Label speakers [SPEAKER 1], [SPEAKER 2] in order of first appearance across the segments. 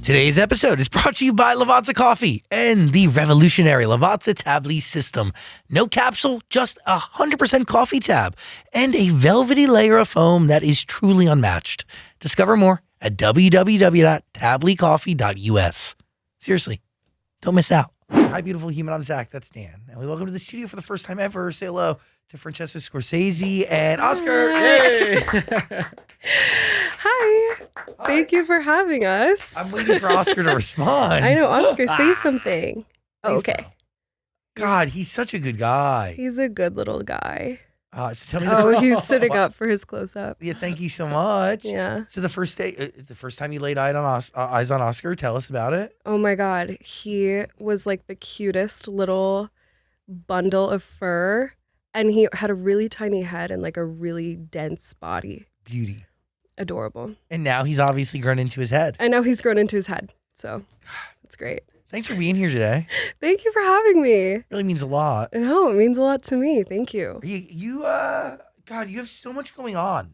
[SPEAKER 1] Today's episode is brought to you by Lavazza Coffee and the revolutionary Lavazza Tabli system. No capsule, just 100% coffee tab and a velvety layer of foam that is truly unmatched. Discover more at www.tablycoffee.us. Seriously, don't miss out. Hi, beautiful human. I'm Zach. That's Dan. And we welcome to the studio for the first time ever. Say hello to Francesca Scorsese and Oscar.
[SPEAKER 2] Hey.
[SPEAKER 3] Hi. Thank you for having us.
[SPEAKER 1] I'm waiting for Oscar to respond.
[SPEAKER 3] I know, Oscar, say something. Oh,
[SPEAKER 1] Please,
[SPEAKER 3] okay.
[SPEAKER 1] bro. God, he's such a good guy.
[SPEAKER 3] He's a good little guy.
[SPEAKER 1] So tell me
[SPEAKER 3] Oh, he's sitting up for his close-up.
[SPEAKER 1] Yeah, thank you so much.
[SPEAKER 3] Yeah.
[SPEAKER 1] So the first time you laid eyes on Oscar, tell us about it.
[SPEAKER 3] Oh my God. He was like the cutest little bundle of fur. And he had a really tiny head and like a really dense body.
[SPEAKER 1] Beauty.
[SPEAKER 3] Adorable.
[SPEAKER 1] And now he's obviously grown into his head.
[SPEAKER 3] I know he's grown into his head. So it's great.
[SPEAKER 1] Thanks for being here today.
[SPEAKER 3] Thank you for having me.
[SPEAKER 1] It really means a lot.
[SPEAKER 3] No, it means a lot to me. Thank you.
[SPEAKER 1] God, you have so much going on.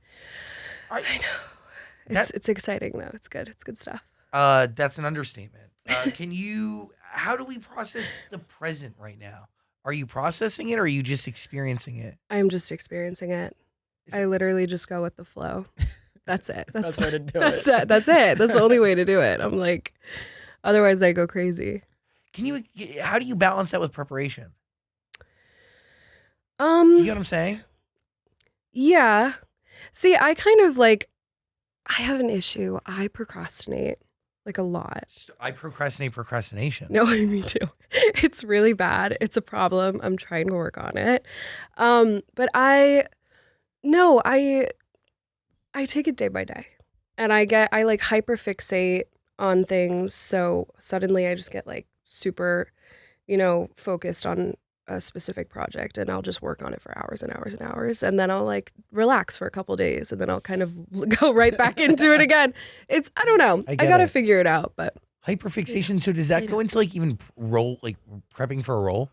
[SPEAKER 3] I know. It's exciting though. It's good. It's good stuff.
[SPEAKER 1] That's an understatement. How do we process the present right now? Are you processing it or are you just experiencing it?
[SPEAKER 3] I'm just experiencing it. I literally just go with the flow. That's it.
[SPEAKER 2] That's the way to do
[SPEAKER 3] That's
[SPEAKER 2] it.
[SPEAKER 3] it. That's it. That's the only way to do it. I'm like, otherwise I go crazy.
[SPEAKER 1] How do you balance that with preparation? You get what I'm saying?
[SPEAKER 3] Yeah. See, I kind of like, I have an issue. I procrastinate like a lot.
[SPEAKER 1] I procrastination.
[SPEAKER 3] No, me too. It's really bad. It's a problem. I'm trying to work on it. But I take it day by day. And I like hyperfixate on things. So suddenly I just get like super, focused on a specific project and I'll just work on it for hours and hours and hours. And then I'll like relax for a couple days and then I'll kind of go right back into it again. I don't know. I got to figure it out, but.
[SPEAKER 1] Hyperfixation. So does that go into like even prepping for a role?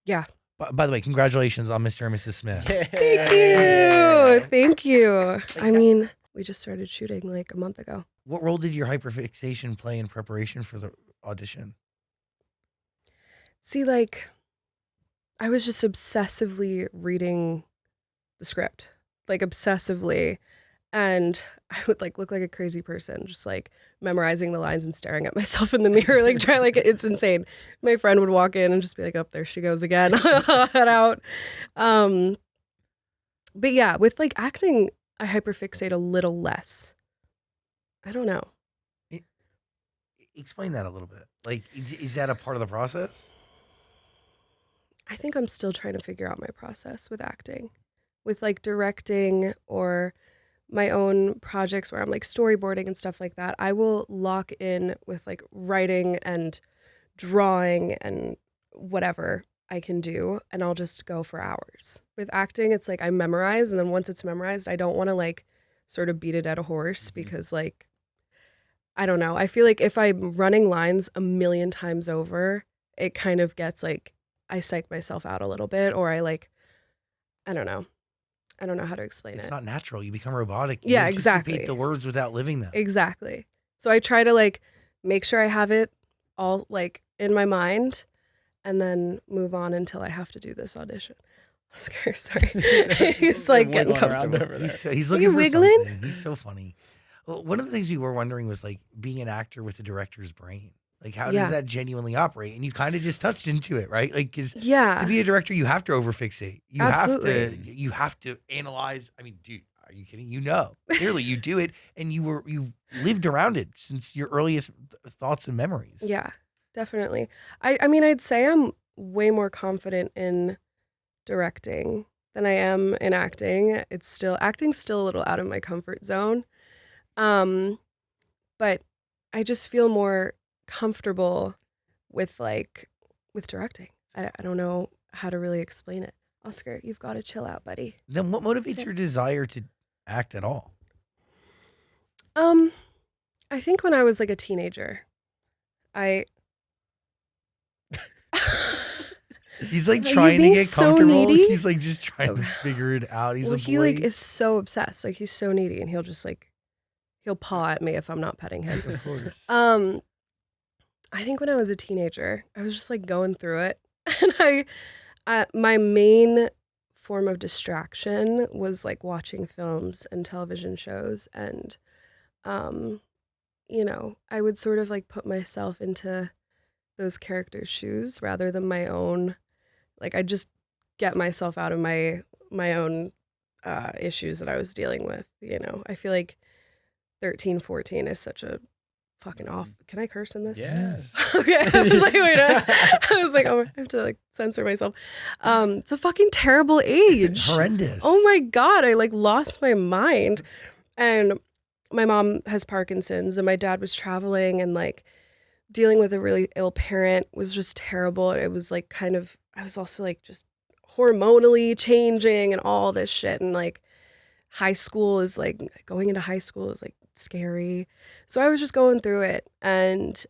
[SPEAKER 3] Yeah.
[SPEAKER 1] By the way, congratulations on Mr. and Mrs. Smith.
[SPEAKER 3] Thank you. Thank you. I mean, we just started shooting like a month ago.
[SPEAKER 1] What role did your hyperfixation play in preparation for the audition?
[SPEAKER 3] See, like, I was just obsessively reading the script, like obsessively. And I would like look like a crazy person, just like memorizing the lines and staring at myself in the mirror, like trying, like it's insane. My friend would walk in and just be like, "Oh, there she goes again." Head out. But yeah, with like acting, I hyperfixate a little less. I don't know.
[SPEAKER 1] Explain that a little bit. Like, is that a part of the process?
[SPEAKER 3] I think I'm still trying to figure out my process with acting, with like directing or my own projects where I'm like storyboarding and stuff like that. I will lock in with like writing and drawing and whatever I can do, and I'll just go for hours. With acting, it's like I memorize, and then once it's memorized, I don't want to like sort of beat it at a horse because like, I don't know. I feel like if I'm running lines a million times over, it kind of gets like, I psych myself out a little bit, or I don't know. I don't know how to explain it.
[SPEAKER 1] It's not natural. You become robotic. You
[SPEAKER 3] Yeah,
[SPEAKER 1] anticipate
[SPEAKER 3] exactly.
[SPEAKER 1] the words without living them.
[SPEAKER 3] Exactly. So I try to like make sure I have it all like in my mind and then move on until I have to do this audition. Oscar, sorry. He's like getting comfortable.
[SPEAKER 1] He's looking for something. He's so funny. Well, one of the things we were wondering was like being an actor with a director's brain. Like, how does that genuinely operate? And you kind of just touched into it, right? Like, because to be a director, you have to overfixate. You have to analyze. I mean, dude, are you kidding? Clearly you do it, and you've lived around it since your earliest thoughts and memories.
[SPEAKER 3] Yeah, definitely. I mean, I'd say I'm way more confident in directing than I am in acting. Acting's still a little out of my comfort zone, but I just feel more comfortable with directing. I don't know how to really explain it. Oscar, you've got to chill out, buddy.
[SPEAKER 1] Then what motivates your desire to act at all?
[SPEAKER 3] I think when I was like a teenager,
[SPEAKER 1] He's like trying to get comfortable.
[SPEAKER 3] Needy?
[SPEAKER 1] He's like just trying to figure it out.
[SPEAKER 3] He like is so obsessed. Like he's so needy, and he'll just like he'll paw at me if I'm not petting him.
[SPEAKER 1] Of course.
[SPEAKER 3] I think when I was a teenager, I was just like going through it. And my main form of distraction was like watching films and television shows. And, um, I would sort of like put myself into those characters' shoes rather than my own. Like I just get myself out of my own issues that I was dealing with. I feel like 13, 14 is such a fucking off. Can I curse in this?
[SPEAKER 1] Yes.
[SPEAKER 3] Okay. I was like, wait, I was like, oh, I have to like censor myself. It's a fucking terrible age.
[SPEAKER 1] Horrendous.
[SPEAKER 3] Oh my God. I like lost my mind. And my mom has Parkinson's and my dad was traveling and like dealing with a really ill parent was just terrible. It was like I was also like just hormonally changing and all this shit. And like high school is like going into high school is like scary. So I was just going through it. And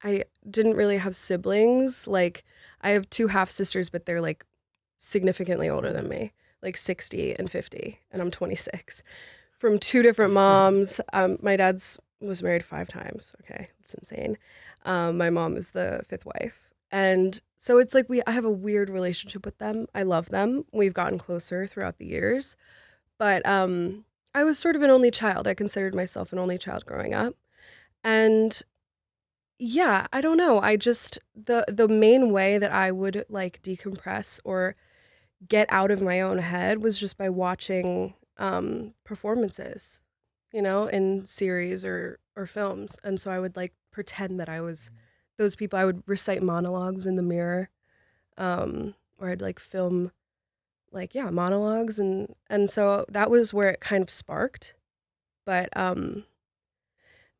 [SPEAKER 3] I didn't really have siblings. Like I have 2 half sisters, but they're like significantly older than me, like 60 and 50, and I'm 26. From 2 different moms. My dad's was married 5 times. Okay, it's insane. My mom is the 5th wife. And so it's like I have a weird relationship with them. I love them. We've gotten closer throughout the years. But I was sort of an only child. I considered myself an only child growing up. And yeah, I don't know. I just the main way that I would like decompress or get out of my own head was just by watching performances, in series or films. And so I would like pretend that I was those people. I would recite monologues in the mirror, or I'd like film like monologues and so that was where it kind of sparked. But then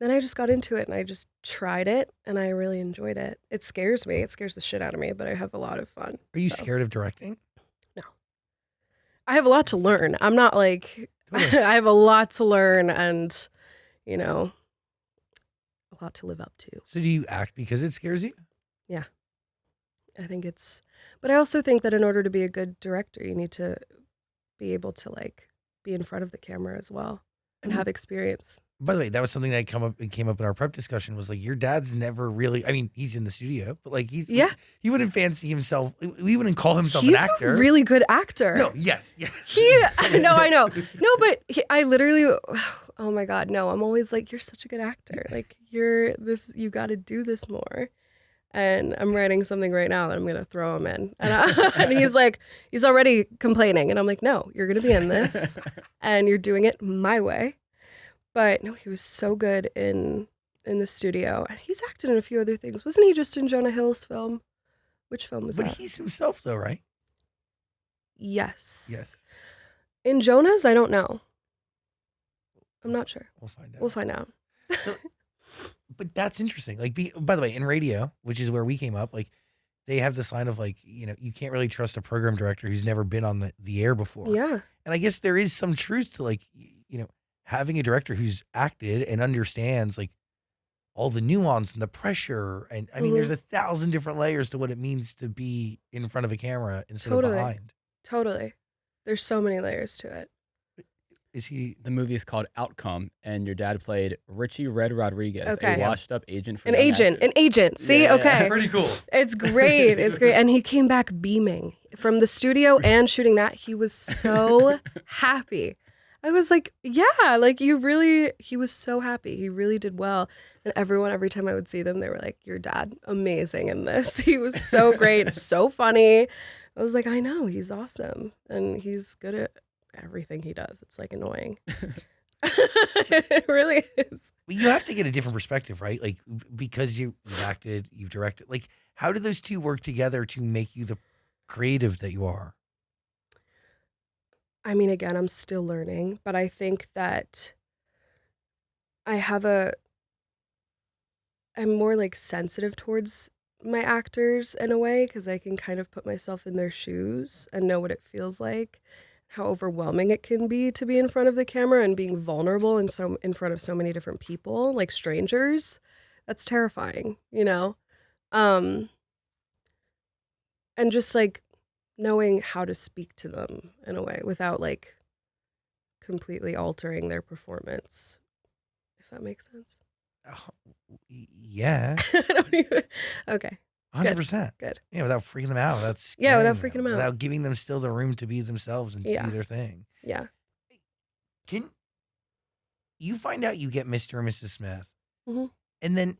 [SPEAKER 3] I just got into it and I just tried it and I really enjoyed it. It scares me. It scares the shit out of me, but I have a lot of fun.
[SPEAKER 1] Are you scared of directing?
[SPEAKER 3] No. I have a lot to learn. I'm not like totally. I have a lot to learn and, a lot to live up to.
[SPEAKER 1] So do you act because it scares you?
[SPEAKER 3] Yeah. I think but I also think that in order to be a good director, you need to be able to like be in front of the camera as well and have experience.
[SPEAKER 1] By the way, that was something that came up in our prep discussion was like your dad's never really, I mean, he's in the studio, but like he wouldn't fancy himself. We wouldn't call himself an actor.
[SPEAKER 3] He's a really good actor.
[SPEAKER 1] No, yes.
[SPEAKER 3] No, I know. No, but I literally, oh my God, no, I'm always like, you're such a good actor. Like you got to do this more. And I'm writing something right now that I'm going to throw him in. And he's like, he's already complaining. And I'm like, no, you're going to be in this and you're doing it my way. But no, he was so good in the studio. He's acted in a few other things. Wasn't he just in Jonah Hill's film? Which film was that?
[SPEAKER 1] But he's himself though, right?
[SPEAKER 3] Yes. In Jonah's, I don't know. I'm not sure.
[SPEAKER 1] We'll find out. So, but that's interesting. Like, by the way, in radio, which is where we came up, like they have this line of like, you can't really trust a program director who's never been on the air before.
[SPEAKER 3] Yeah.
[SPEAKER 1] And I guess there is some truth to like, having a director who's acted and understands like all the nuance and the pressure. And I mean, there's 1,000 different layers to what it means to be in front of a camera instead of behind.
[SPEAKER 3] Totally. There's so many layers to it.
[SPEAKER 2] The movie is called Outcome, and your dad played Richie Red Rodriguez, a washed-up agent for
[SPEAKER 3] an agent. See, okay,
[SPEAKER 1] pretty cool.
[SPEAKER 3] It's great. It's great, and he came back beaming from the studio and shooting that. He was so happy. I was like, yeah, like he was so happy. He really did well, and every time I would see them, they were like, "Your dad, amazing in this. He was so great, so funny." I was like, I know, he's awesome, and he's good at everything he does. It's like annoying. It really is.
[SPEAKER 1] But you have to get a different perspective, right? Like because you've acted, you've directed. Like how do those two work together to make you the creative that you are?
[SPEAKER 3] I mean, again, I'm still learning, but I think that I'm more like sensitive towards my actors in a way because I can kind of put myself in their shoes and know what it feels like. How overwhelming it can be to be in front of the camera and being vulnerable and so in front of so many different people, like strangers. That's terrifying, and just like knowing how to speak to them in a way without like completely altering their performance, if that makes sense.
[SPEAKER 1] Yeah.
[SPEAKER 3] I don't even. Okay.
[SPEAKER 1] 100%.
[SPEAKER 3] Good.
[SPEAKER 1] Yeah, without freaking them out. That's
[SPEAKER 3] without freaking them out.
[SPEAKER 1] Without giving them still the room to be themselves and to do their thing.
[SPEAKER 3] Yeah.
[SPEAKER 1] Can you find out you get Mr. and Mrs. Smith,
[SPEAKER 3] and
[SPEAKER 1] then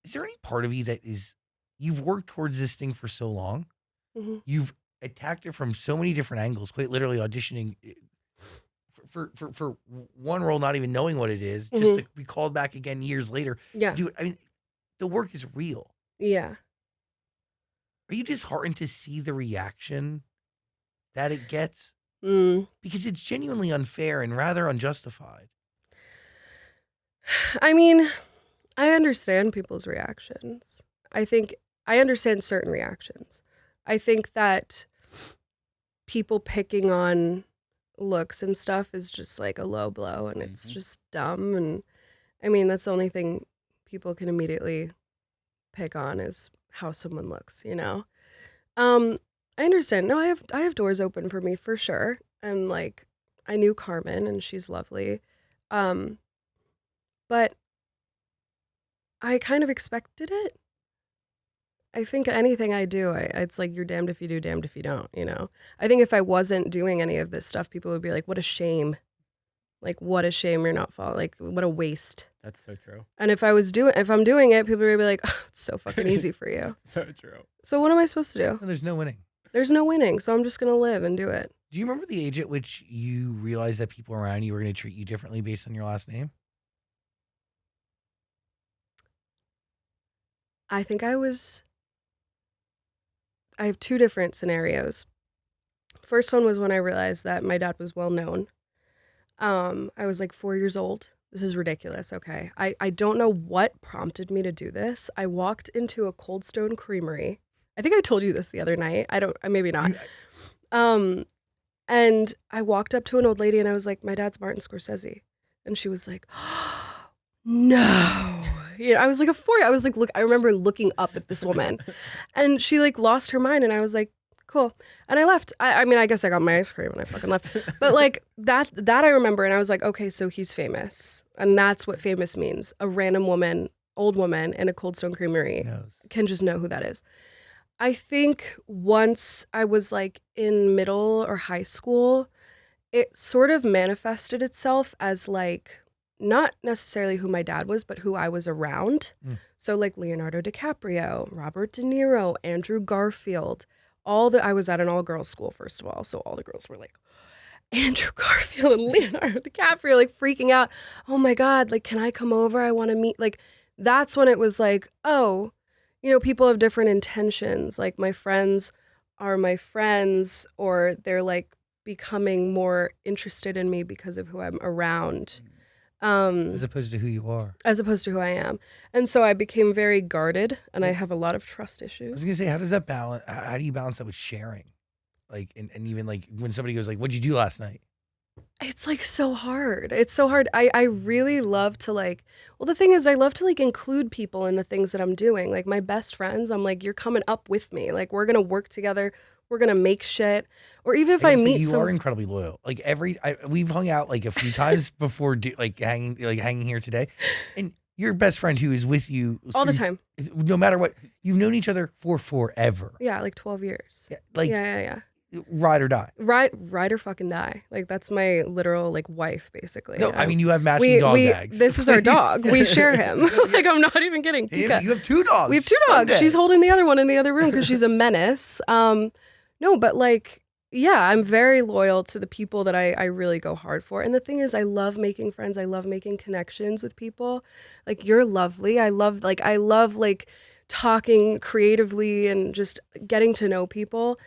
[SPEAKER 1] is there any part of you that is, you've worked towards this thing for so long, you've attacked it from so many different angles, quite literally auditioning for one role, not even knowing what it is, just to be called back again years later.
[SPEAKER 3] Yeah.
[SPEAKER 1] Dude, I mean, the work is real.
[SPEAKER 3] Yeah.
[SPEAKER 1] Are you disheartened to see the reaction that it gets? Because it's genuinely unfair and rather unjustified.
[SPEAKER 3] I mean, I understand people's reactions. I understand certain reactions. I think that people picking on looks and stuff is just like a low blow, and it's just dumb. And I mean, that's the only thing people can immediately pick on is how someone looks, you know? I understand. No, I have doors open for me for sure. And like, I knew Carmen and she's lovely. But I kind of expected it. I think anything I do, it's like you're damned if you do, damned if you don't, you know? I think if I wasn't doing any of this stuff, people would be like, what a shame. Like, what a shame you're not following. Like, what a waste.
[SPEAKER 2] That's so true.
[SPEAKER 3] And if I'm doing it, people would be like, oh, it's so fucking easy for you.
[SPEAKER 2] So true.
[SPEAKER 3] So what am I supposed to do?
[SPEAKER 1] And there's no winning.
[SPEAKER 3] There's no winning. So I'm just going to live and do it.
[SPEAKER 1] Do you remember the age at which you realized that people around you were going to treat you differently based on your last name?
[SPEAKER 3] I think I have two different scenarios. First one was when I realized that my dad was well known. I was like 4 years old. This is ridiculous, okay? I don't know what prompted me to do this. I walked into a Cold Stone Creamery. I think I told you this the other night. Maybe not. And I walked up to an old lady and I was like, my dad's Martin Scorsese. And she was like, oh, no. You know, I was like look, I remember looking up at this woman and she like lost her mind and I was like, cool. And I left. I mean, I guess I got my ice cream and I fucking left. But like that I remember and I was like, okay, so he's famous. And that's what famous means. A random woman, old woman in a Cold Stone Creamery can just know who that is. I think once I was like in middle or high school, it sort of manifested itself as like not necessarily who my dad was, but who I was around. So like Leonardo DiCaprio, Robert De Niro, Andrew Garfield, I was at an all-girls school, first of all. So all the girls were like, Andrew Garfield and Leonardo DiCaprio, like freaking out. Oh my God, like, can I come over? I want to meet. Like, that's when it was like, oh, you know, people have different intentions. Like my friends are my friends, or they're like becoming more interested in me because of who I'm around.
[SPEAKER 1] As opposed to who you are.
[SPEAKER 3] As opposed to who I am. And so I became very guarded and I have a lot of trust issues.
[SPEAKER 1] I was going to say, how does that balance? How do you balance that with sharing? Like, and even like when somebody goes like, what'd you do last night?
[SPEAKER 3] It's like so hard. It's so hard. I really love to like, well, the thing is I love to like include people in the things that I'm doing. Like my best friends, I'm like, you're coming up with me. Like we're going to work together. We're going to make shit. Or even if I meet
[SPEAKER 1] you are incredibly loyal. Like we've hung out like a few times before, hanging here today. And your best friend who is with you
[SPEAKER 3] all the time,
[SPEAKER 1] no matter what, you've known each other for forever.
[SPEAKER 3] Yeah. Like 12 years.
[SPEAKER 1] Yeah. Like,
[SPEAKER 3] yeah.
[SPEAKER 1] Ride or die.
[SPEAKER 3] Ride or fucking die. Like that's my literal like wife, basically.
[SPEAKER 1] No, I mean you have matching dog bags.
[SPEAKER 3] This is our dog. We share him. Like I'm not even kidding.
[SPEAKER 1] You have two dogs.
[SPEAKER 3] We have two dogs. She's holding the other one in the other room because she's a menace. No, but like, yeah, I'm very loyal to the people that I really go hard for. And the thing is, I love making friends. I love making connections with people. Like you're lovely. I love like talking creatively and just getting to know people.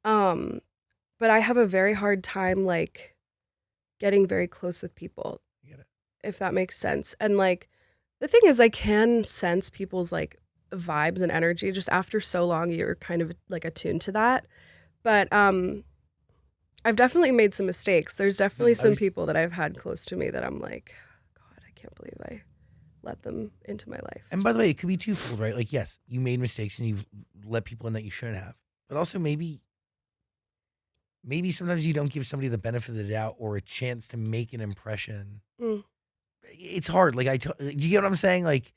[SPEAKER 3] But I have a very hard time like getting very close with people, if that makes sense. And like the thing is, I can sense people's like vibes and energy. Just after so long, you're kind of like attuned to that. But I've definitely made some mistakes. There's definitely some people that I've had close to me that I'm like, God, I can't believe I let them into my life.
[SPEAKER 1] And by the way, it could be twofold, right? Like, yes, you made mistakes and you've let people in that you shouldn't have. But also maybe sometimes you don't give somebody the benefit of the doubt or a chance to make an impression. it's hard. Like do you get what I'm saying? Like,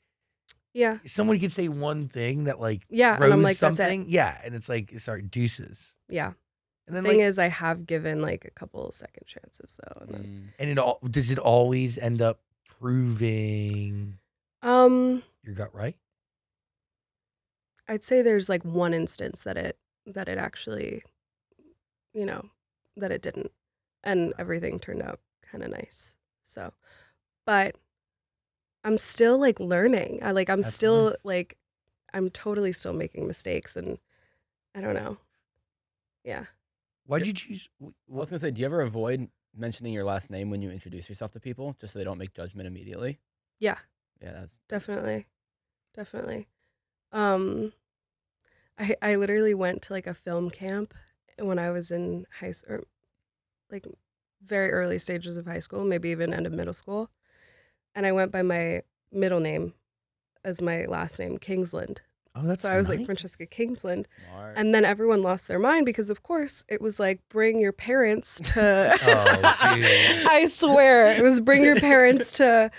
[SPEAKER 3] yeah,
[SPEAKER 1] someone could say one thing that like
[SPEAKER 3] and I'm like,
[SPEAKER 1] something.
[SPEAKER 3] that's it.
[SPEAKER 1] Yeah, and it's like, sorry, deuces.
[SPEAKER 3] Yeah.
[SPEAKER 1] And then
[SPEAKER 3] thing is, I have given like a couple second chances though, and then
[SPEAKER 1] and does it always end up proving your gut right?
[SPEAKER 3] I'd say there's like one instance that it actually, that it didn't, and everything turned out kind of nice. So, but I'm still like learning. I'm still like, I'm totally still making mistakes, and I don't know. Yeah.
[SPEAKER 1] Why'd you choose?
[SPEAKER 2] I was gonna say, do you ever avoid mentioning your last name when you introduce yourself to people, just so they don't make judgment immediately?
[SPEAKER 3] Yeah.
[SPEAKER 2] Yeah, that's
[SPEAKER 3] definitely. I literally went to like a film camp when I was in high school, like very early stages of high school, maybe even end of middle school. And I went by my middle name as my last name, Kingsland.
[SPEAKER 1] Oh, that's
[SPEAKER 3] so I was
[SPEAKER 1] nice.
[SPEAKER 3] like Francesca Kingsland.
[SPEAKER 2] Smart.
[SPEAKER 3] And then everyone lost their mind because, of course, it was like bring your parents to. I swear, it was bring your parents to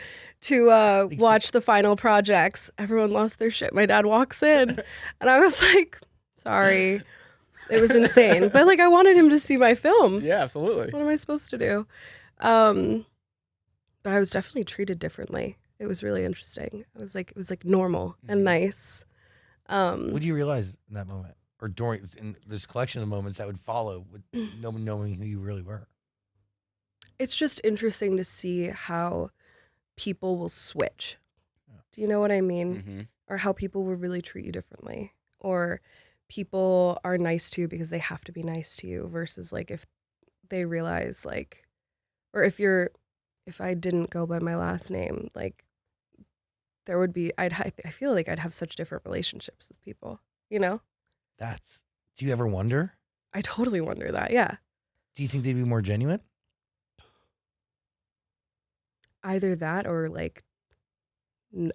[SPEAKER 3] watch the final projects. Everyone lost their shit. My dad walks in, and I was like, sorry. It was insane. But like, I wanted him to see my film.
[SPEAKER 2] Yeah, absolutely.
[SPEAKER 3] What am I supposed to do? But I was definitely treated differently. It was really interesting. It was like normal and nice.
[SPEAKER 1] What did you realize in that moment, or during in this collection of moments that would follow, with no one knowing who you really were?
[SPEAKER 3] It's just interesting to see how people will switch. Yeah. Do you know what I mean? Mm-hmm. Or how people will really treat you differently, or people are nice to you because they have to be nice to you, versus like if they realize like, or if I didn't go by my last name, like there would be, I feel like I'd have such different relationships with people, you know?
[SPEAKER 1] Do you ever wonder?
[SPEAKER 3] I totally wonder that, yeah.
[SPEAKER 1] Do you think they'd be more genuine?
[SPEAKER 3] Either that or like,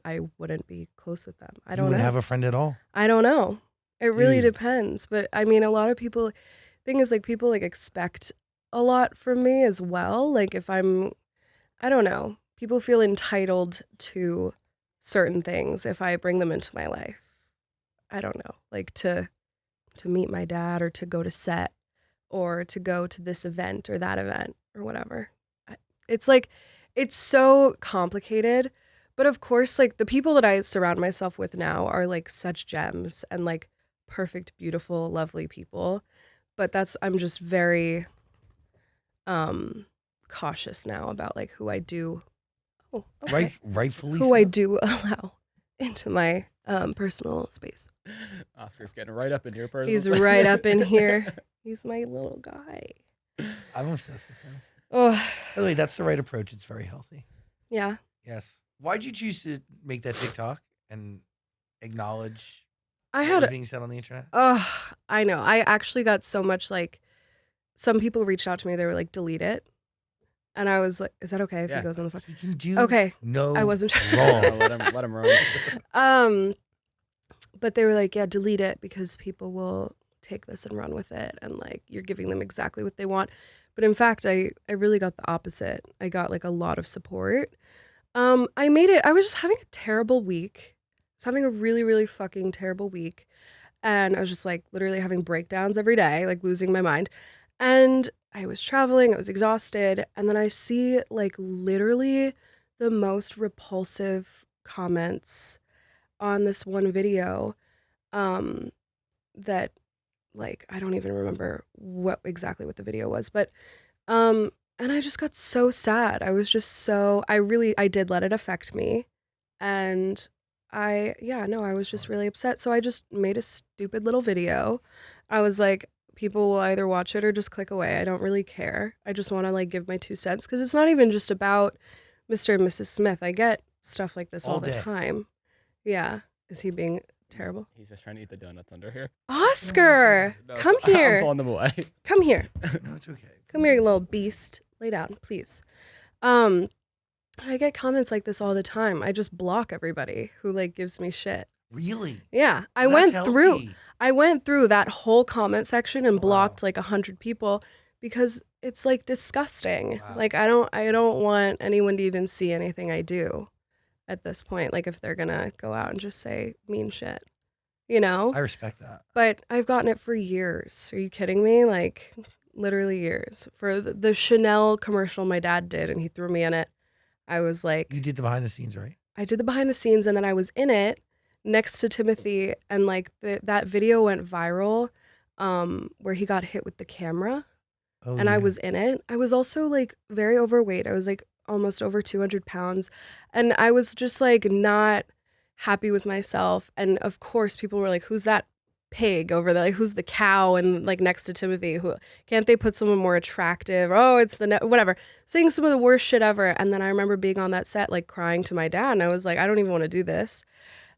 [SPEAKER 3] I wouldn't be close with them. I don't know.
[SPEAKER 1] You wouldn't have a friend at all?
[SPEAKER 3] I don't know. It really depends. But I mean, a lot of people, thing is like people like expect a lot from me as well. Like if I don't know, people feel entitled to certain things if I bring them into my life. I don't know, like to meet my dad, or to go to set, or to go to this event or that event or whatever. It's like, it's so complicated. But of course, like the people that I surround myself with now are like such gems and like perfect, beautiful, lovely people. But I'm just very cautious now about like who I do. Oh, okay.
[SPEAKER 1] Rightfully
[SPEAKER 3] who
[SPEAKER 1] so.
[SPEAKER 3] I do allow into my personal space.
[SPEAKER 2] Oscar's getting right up in your personal
[SPEAKER 3] He's
[SPEAKER 2] space.
[SPEAKER 3] right up in here. He's my little guy.
[SPEAKER 1] I'm obsessed with him.
[SPEAKER 3] Oh,
[SPEAKER 1] by the way, that's the right approach. It's very healthy.
[SPEAKER 3] Yeah.
[SPEAKER 1] Yes. Why'd you choose to make that TikTok and acknowledge
[SPEAKER 3] what
[SPEAKER 1] was being said on the internet?
[SPEAKER 3] Oh, I know. I actually got so much like, some people reached out to me. They were like, delete it. And I was like, is that okay if he goes on the phone?
[SPEAKER 1] He can do
[SPEAKER 3] okay.
[SPEAKER 1] No,
[SPEAKER 3] I wasn't
[SPEAKER 1] wrong.
[SPEAKER 2] let him run.
[SPEAKER 3] But they were like, yeah, delete it because people will take this and run with it, and like you're giving them exactly what they want. But in fact, I really got the opposite. I got like a lot of support. I was just having a terrible week. I was having a really, really fucking terrible week. And I was just like literally having breakdowns every day, like losing my mind. And I was traveling, I was exhausted. And then I see like literally the most repulsive comments on this one video that like, I don't even remember exactly what the video was, but and I just got so sad. I was just I did let it affect me. And I was just really upset. So I just made a stupid little video. I was like, people will either watch it or just click away. I don't really care. I just want to like give my 2 cents, because it's not even just about Mr. and Mrs. Smith. I get stuff like this all the time. Yeah. Is he being terrible?
[SPEAKER 2] He's just trying to eat the donuts under here.
[SPEAKER 3] Oscar, come here.
[SPEAKER 2] I'm pulling them away.
[SPEAKER 3] Come here.
[SPEAKER 1] No, it's okay.
[SPEAKER 3] Come here, you little beast. Lay down, please. I get comments like this all the time. I just block everybody who like gives me shit.
[SPEAKER 1] Really?
[SPEAKER 3] Yeah. I went through that whole comment section and blocked like 100 people because it's like disgusting.
[SPEAKER 1] Wow.
[SPEAKER 3] Like I don't want anyone to even see anything I do at this point. Like if they're gonna go out and just say mean shit, you know?
[SPEAKER 1] I respect that.
[SPEAKER 3] But I've gotten it for years. Are you kidding me? Like literally years. For the Chanel commercial my dad did and he threw me in it, I was like,
[SPEAKER 1] you did the behind the scenes, right?
[SPEAKER 3] I did the behind the scenes and then I was in it next to Timothy and like that video went viral where he got hit with the camera.
[SPEAKER 1] Oh,
[SPEAKER 3] and
[SPEAKER 1] yeah.
[SPEAKER 3] I was in it. I was also like very overweight. I was like almost over 200 pounds. And I was just like not happy with myself. And of course, people were like, who's that pig over there? Like, who's the cow? And like next to Timothy, who can't they put someone more attractive? Oh, it's whatever. Saying some of the worst shit ever. And then I remember being on that set, like crying to my dad. And I was like, I don't even want to do this.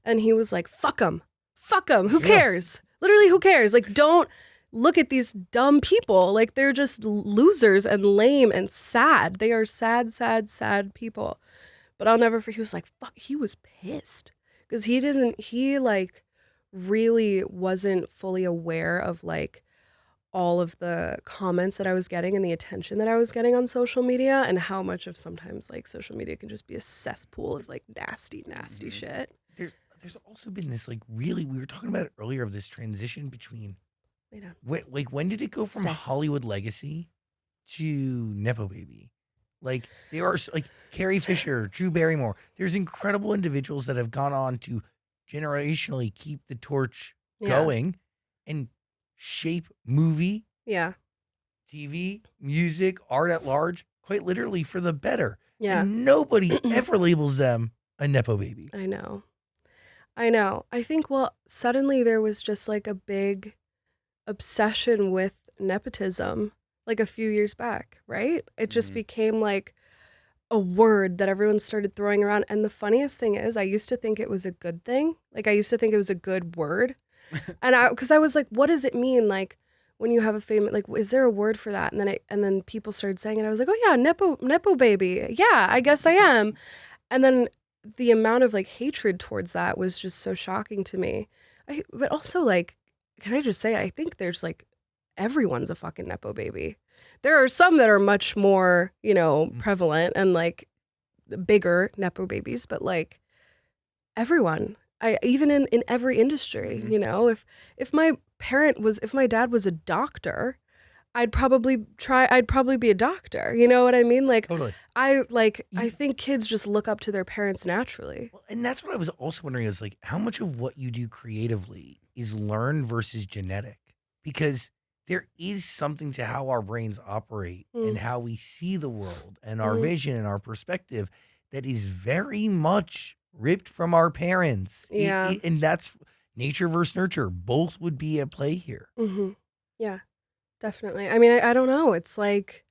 [SPEAKER 3] And he was like, fuck them. Fuck them. Who cares? Literally, who cares? Like, don't look at these dumb people. Like, they're just losers and lame and sad. They are sad, sad, sad people. But I'll never forget, he was like, fuck, he was pissed. Because he like really wasn't fully aware of like all of the comments that I was getting and the attention that I was getting on social media and how much of sometimes like social media can just be a cesspool of like nasty, nasty shit.
[SPEAKER 1] There's also been this like really, we were talking about it earlier, of this transition between when did it go from Hollywood legacy to Nepo Baby? Like there are like Carrie Fisher, Drew Barrymore. There's incredible individuals that have gone on to generationally keep the torch going and shape movie, TV, music, art at large, quite literally for the better.
[SPEAKER 3] Yeah.
[SPEAKER 1] And nobody ever labels them a Nepo Baby.
[SPEAKER 3] I know. I think, well, suddenly there was just like a big obsession with nepotism like a few years back, right? It just became like a word that everyone started throwing around. And the funniest thing is, I used to think it was a good thing. Like I used to think it was a good word. And because I was like, what does it mean? Like when you have a famous, like, is there a word for that? And then people started saying it. I was like, oh yeah, Nepo baby. Yeah, I guess I am. And then the amount of like hatred towards that was just so shocking to me. But also like, can I just say, I think there's like, everyone's a fucking Nepo baby. There are some that are much more, prevalent and like bigger Nepo babies, but like everyone, even in every industry, if my dad was a doctor, I'd probably be a doctor. You know what I mean? Like,
[SPEAKER 1] totally.
[SPEAKER 3] I think kids just look up to their parents naturally.
[SPEAKER 1] Well, and that's what I was also wondering is like, how much of what you do creatively is learned versus genetic? Because there is something to how our brains operate and how we see the world and our vision and our perspective that is very much ripped from our parents.
[SPEAKER 3] Yeah.
[SPEAKER 1] And that's nature versus nurture. Both would be at play here.
[SPEAKER 3] Mm-hmm. Yeah. Definitely. I mean, I don't know. It's like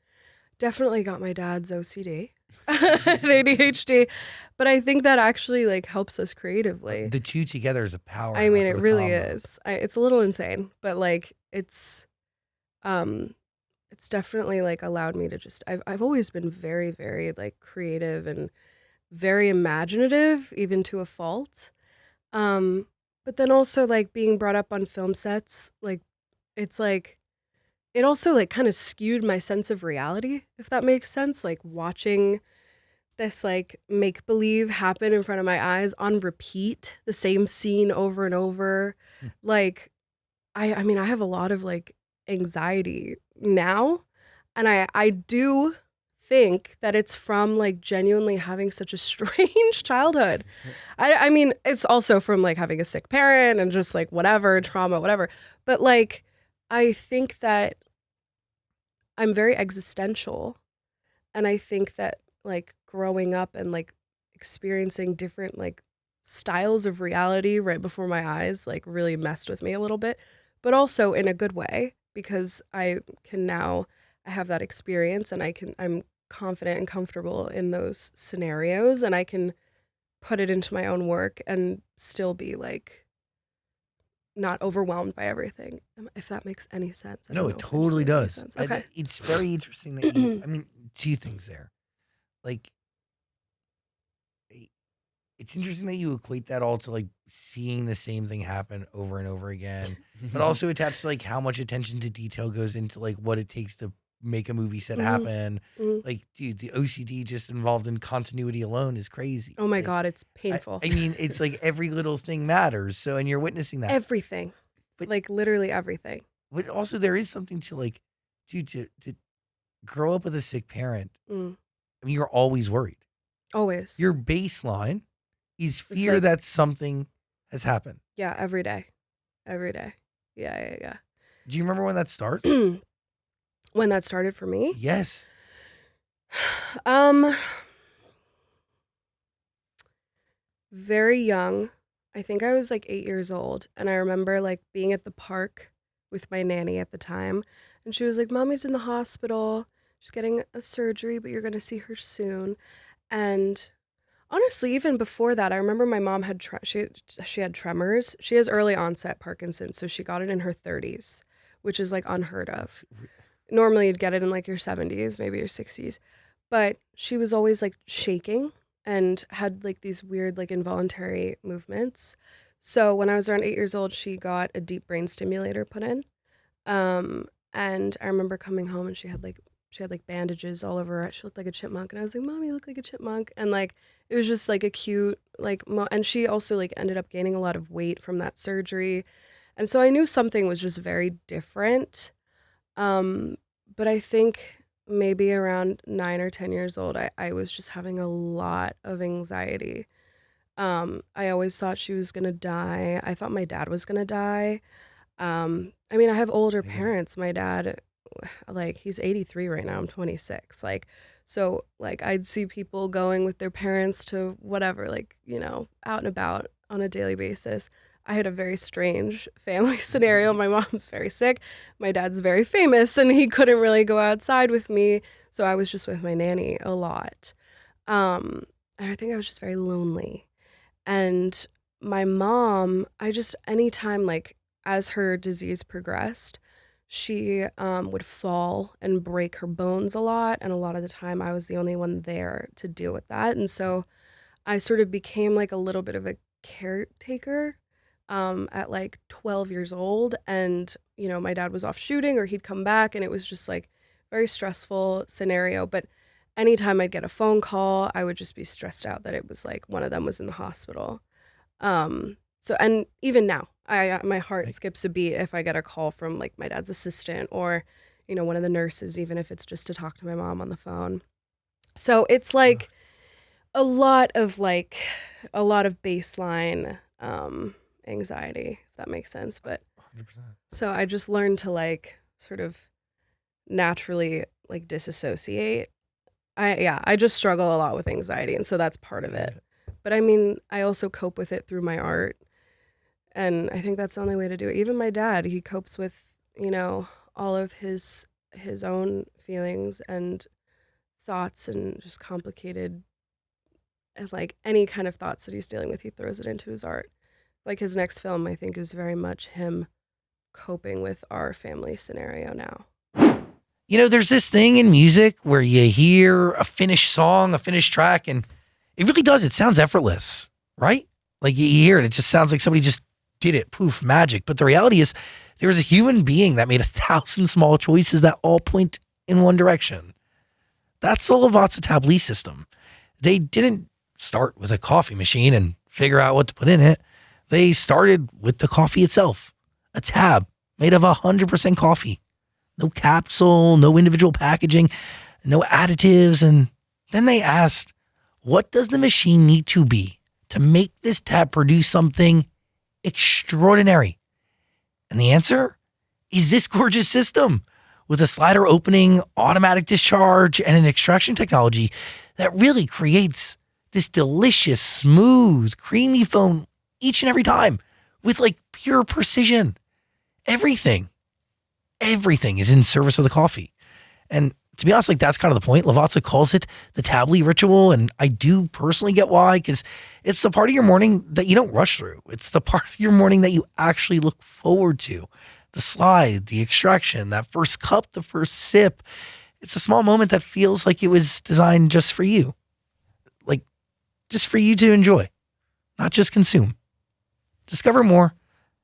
[SPEAKER 3] definitely got my dad's OCD and ADHD, but I think that actually like helps us creatively.
[SPEAKER 1] The two together is a power.
[SPEAKER 3] I mean, it really is. It's a little insane, but like it's definitely like allowed me to just, I've always been very, very like creative and very imaginative, even to a fault. But then also like being brought up on film sets, like it's like, it also like kind of skewed my sense of reality, if that makes sense. Like watching this like make-believe happen in front of my eyes on repeat, the same scene over and over. Like, I mean, I have a lot of like anxiety now. And I do think that it's from like genuinely having such a strange childhood. I mean, it's also from like having a sick parent and just like whatever, trauma, whatever. But like, I think that I'm very existential, and I think that like growing up and like experiencing different like styles of reality right before my eyes like really messed with me a little bit, but also in a good way, because I have that experience and I'm confident and comfortable in those scenarios, and I can put it into my own work and still be like not overwhelmed by everything, if that makes any sense.
[SPEAKER 1] No, it totally does.
[SPEAKER 3] Okay.
[SPEAKER 1] It's very interesting that you, I mean, two things there. Like, it's interesting that you equate that all to like seeing the same thing happen over and over again, but also attached to like how much attention to detail goes into like what it takes to make a movie set happen. Like, dude, the OCD just involved in continuity alone is crazy.
[SPEAKER 3] Oh my
[SPEAKER 1] like,
[SPEAKER 3] God, it's painful.
[SPEAKER 1] I mean, it's like every little thing matters. So, and you're witnessing that.
[SPEAKER 3] Everything. But like literally everything.
[SPEAKER 1] But also there is something to like, dude, to grow up with a sick parent. I mean, you're always worried.
[SPEAKER 3] Always.
[SPEAKER 1] Your baseline is fear that something has happened.
[SPEAKER 3] Yeah, every day. Every day. Yeah.
[SPEAKER 1] Do you remember when that starts?
[SPEAKER 3] When that started for me?
[SPEAKER 1] Yes.
[SPEAKER 3] Very young. I think I was like 8 years old. And I remember like being at the park with my nanny at the time. And she was like, Mommy's in the hospital. She's getting a surgery, but you're going to see her soon. And honestly, even before that, I remember my mom had she had tremors. She has early onset Parkinson's, so she got it in her 30s, which is like unheard of. Normally, you'd get it in like your 70s, maybe your 60s. But she was always like shaking and had like these weird like involuntary movements. So when I was around 8 years old, she got a deep brain stimulator put in. And I remember coming home and she had like bandages all over her. She looked like a chipmunk. And I was like, Mom, you look like a chipmunk. And like, it was just like a cute, like, and she also like ended up gaining a lot of weight from that surgery. And so I knew something was just very different. But I think maybe around 9 or 10 years old, I was just having a lot of anxiety. I always thought she was going to die. I thought my dad was going to die. I mean, I have older parents. My dad, like, he's 83 right now. I'm 26. Like, so like I'd see people going with their parents to whatever, like, you know, out and about on a daily basis. I had a very strange family scenario. My mom's very sick. My dad's very famous and he couldn't really go outside with me. So I was just with my nanny a lot. And I think I was just very lonely. And my mom, anytime like as her disease progressed, she would fall and break her bones a lot. And a lot of the time I was the only one there to deal with that. And so I sort of became like a little bit of a caretaker at like 12 years old. And, you know, my dad was off shooting or he'd come back and it was just like very stressful scenario. But anytime I'd get a phone call, I would just be stressed out that it was like one of them was in the hospital. So, and even now, my heart skips a beat if I get a call from like my dad's assistant or, you know, one of the nurses, even if it's just to talk to my mom on the phone. So it's like a lot of baseline anxiety, if that makes sense. But 100%. So I just learned to like sort of naturally like disassociate. I just struggle a lot with anxiety, and so that's part of it. But I mean, I also cope with it through my art. And I think that's the only way to do it. Even my dad, he copes with, you know, all of his own feelings and thoughts and just complicated, like any kind of thoughts that he's dealing with, he throws it into his art. Like his next film, I think, is very much him coping with our family scenario now.
[SPEAKER 1] You know, there's this thing in music where you hear a finished song, a finished track, and it really does. It sounds effortless, right? Like you hear it, it just sounds like somebody just did it, poof, magic. But the reality is there was a human being that made 1,000 small choices that all point in one direction. That's the Lavazza Tabli system. They didn't start with a coffee machine and figure out what to put in it. They started with the coffee itself, a tab made of 100% coffee. No capsule, no individual packaging, no additives. And then they asked, what does the machine need to be to make this tab produce something extraordinary? And the answer is this gorgeous system with a slider opening, automatic discharge, and an extraction technology that really creates this delicious, smooth, creamy foam each and every time with like pure precision. Everything is in service of the coffee. And to be honest, like that's kind of the point. Lavazza calls it the Tabli ritual. And I do personally get why, because it's the part of your morning that you don't rush through. It's the part of your morning that you actually look forward to. The slide, the extraction, that first cup, the first sip. It's a small moment that feels like it was designed just for you. Like just for you to enjoy, not just consume. Discover more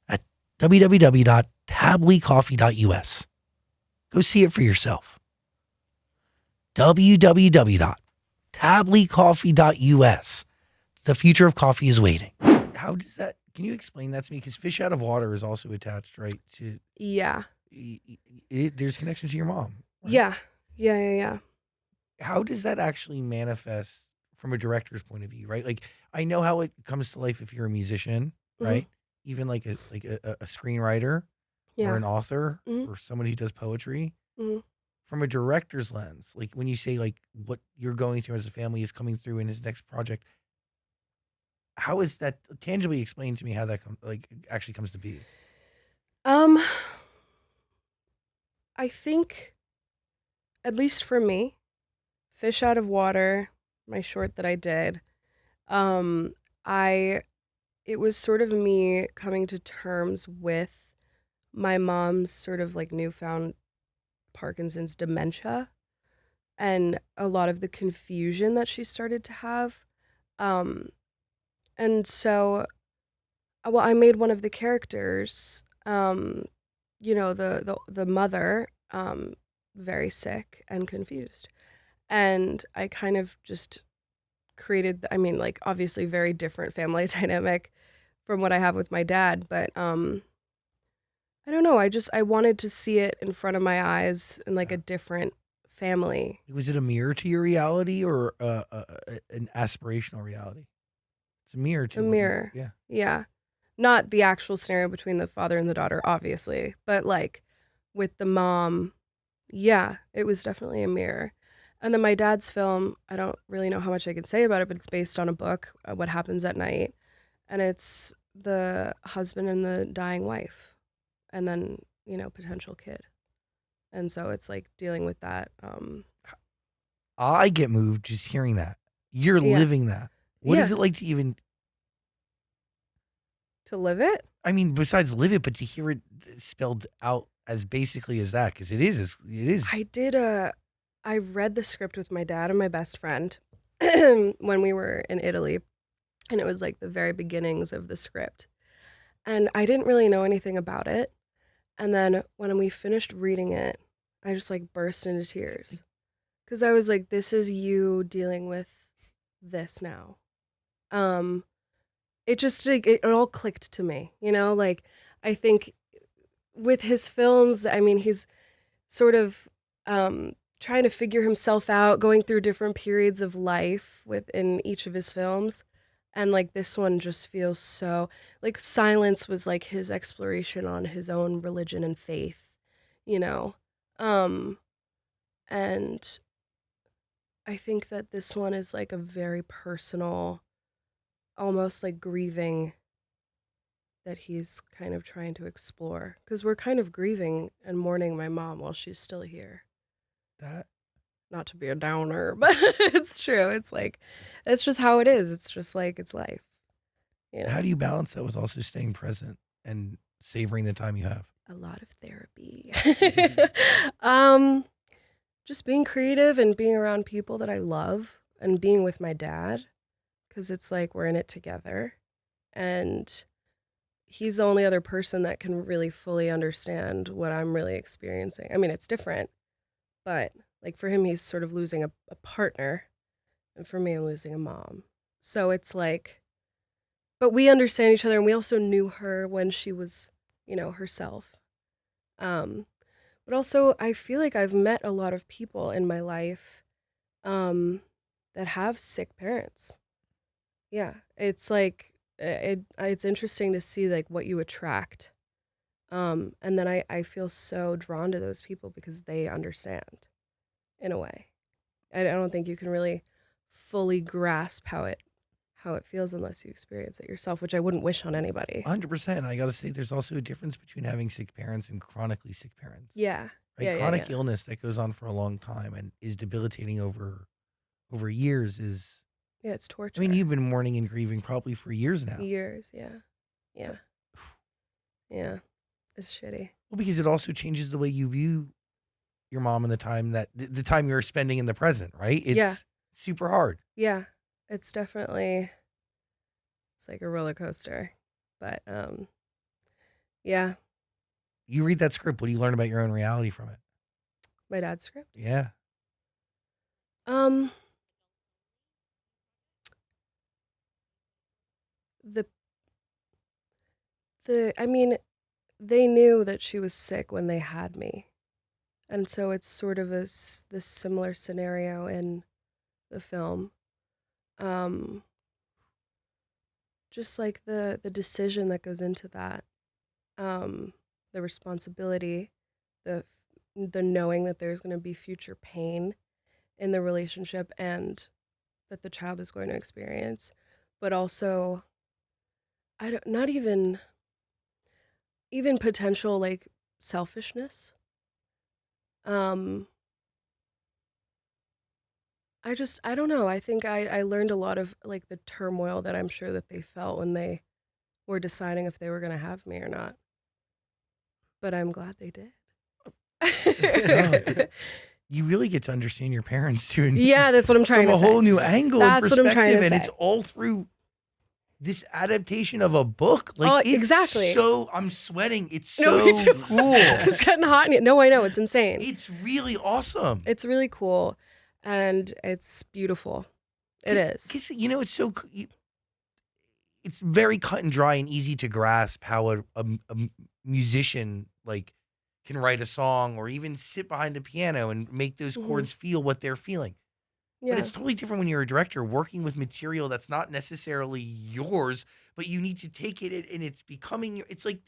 [SPEAKER 1] at www.tablicoffee.us. Go see it for yourself. www.tablycoffee.us. The future of coffee is waiting. How does that, can you explain that to me? Because fish out of water is also attached, right? To
[SPEAKER 3] Yeah.
[SPEAKER 1] There's connection to your mom. Right?
[SPEAKER 3] Yeah.
[SPEAKER 1] How does that actually manifest from a director's point of view, right? Like, I know how it comes to life if you're a musician, right? Even like a screenwriter or an author or someone who does poetry. From a director's lens, like when you say like what you're going through as a family is coming through in his next project, how is that tangibly explained to me? How that actually comes to be?
[SPEAKER 3] I think, at least for me, Fish Out of Water, my short that I did, it was sort of me coming to terms with my mom's sort of like newfound Parkinson's dementia and a lot of the confusion that she started to have. And so, well, I made one of the characters, the mother, very sick and confused. And I kind of just created, like obviously very different family dynamic from what I have with my dad, but I don't know. I wanted to see it in front of my eyes in like a different family.
[SPEAKER 1] Was it a mirror to your reality or an aspirational reality? It's a mirror to
[SPEAKER 3] a mirror. Yeah. Not the actual scenario between the father and the daughter, obviously, but like with the mom, yeah, it was definitely a mirror. And then my dad's film, I don't really know how much I can say about it, but it's based on a book, What Happens at Night. And it's the husband and the dying wife and then, potential kid. And so it's like dealing with that.
[SPEAKER 1] I get moved just hearing that. You're living that. What is it like to even...
[SPEAKER 3] To live it?
[SPEAKER 1] I mean, besides live it, but to hear it spelled out as basically as that, because it is.
[SPEAKER 3] I read the script with my dad and my best friend when we were in Italy, and it was like the very beginnings of the script. And I didn't really know anything about it. And then when we finished reading it, I just like burst into tears. Because I was like, this is you dealing with this now. It just, like, it all clicked to me, like, I think with his films, I mean, he's sort of trying to figure himself out, going through different periods of life within each of his films. And like this one just feels so, like Silence was like his exploration on his own religion and faith, and I think that this one is like a very personal, almost like grieving that he's kind of trying to explore, because we're kind of grieving and mourning my mom while she's still here.
[SPEAKER 1] That,
[SPEAKER 3] not to be a downer, but it's true. It's like, it's just how it is. It's just like, it's life.
[SPEAKER 1] How do you balance that with also staying present and savoring the time you have?
[SPEAKER 3] A lot of therapy. Just being creative and being around people that I love and being with my dad, because it's like we're in it together. And he's the only other person that can really fully understand what I'm really experiencing. I mean, it's different, but like for him, he's sort of losing a partner. And for me, I'm losing a mom. So it's like, but we understand each other, and we also knew her when she was, herself. But also, I feel like I've met a lot of people in my life that have sick parents. Yeah, it's like, it's interesting to see like what you attract. And then I feel so drawn to those people because they understand in a way. I don't think you can really fully grasp how it feels unless you experience it yourself, which I wouldn't wish on anybody.
[SPEAKER 1] 100%. I got to say, there's also a difference between having sick parents and chronically sick parents.
[SPEAKER 3] Yeah.
[SPEAKER 1] Right?
[SPEAKER 3] Yeah,
[SPEAKER 1] Chronic illness that goes on for a long time and is debilitating over years is...
[SPEAKER 3] Yeah, it's torture.
[SPEAKER 1] I mean, you've been mourning and grieving probably for years now.
[SPEAKER 3] Years, yeah. Yeah. Yeah. It's shitty.
[SPEAKER 1] Well, because it also changes the way you view your mom and the time you're spending in the present, right? It's super hard.
[SPEAKER 3] Yeah. It's definitely, it's like a roller coaster. But yeah.
[SPEAKER 1] You read that script, what do you learn about your own reality from it?
[SPEAKER 3] My dad's script?
[SPEAKER 1] Yeah.
[SPEAKER 3] Um, the I mean, they knew that she was sick when they had me. And so it's sort of this similar scenario in the film. Just like the decision that goes into that, the responsibility, the knowing that there's going to be future pain in the relationship and that the child is going to experience, but also not even potential like selfishness. I don't know. I think I learned a lot of like the turmoil that I'm sure that they felt when they were deciding if they were going to have me or not. But I'm glad they did.
[SPEAKER 1] You really get to understand your parents too.
[SPEAKER 3] Yeah, that's what I'm trying to say.
[SPEAKER 1] From a whole new angle and perspective.
[SPEAKER 3] What I'm trying to say.
[SPEAKER 1] And it's all through this adaptation of a book. Like, it's
[SPEAKER 3] exactly.
[SPEAKER 1] So I'm sweating. It's so cool.
[SPEAKER 3] It's getting hot. No, I know. It's insane.
[SPEAKER 1] It's really awesome.
[SPEAKER 3] It's really cool. And it's beautiful. It is.
[SPEAKER 1] You know, it's so... It's very cut and dry and easy to grasp how a musician like can write a song or even sit behind a piano and make those chords feel what they're feeling. Yeah. But it's totally different when you're a director working with material that's not necessarily yours, but you need to take it and it's becoming it's like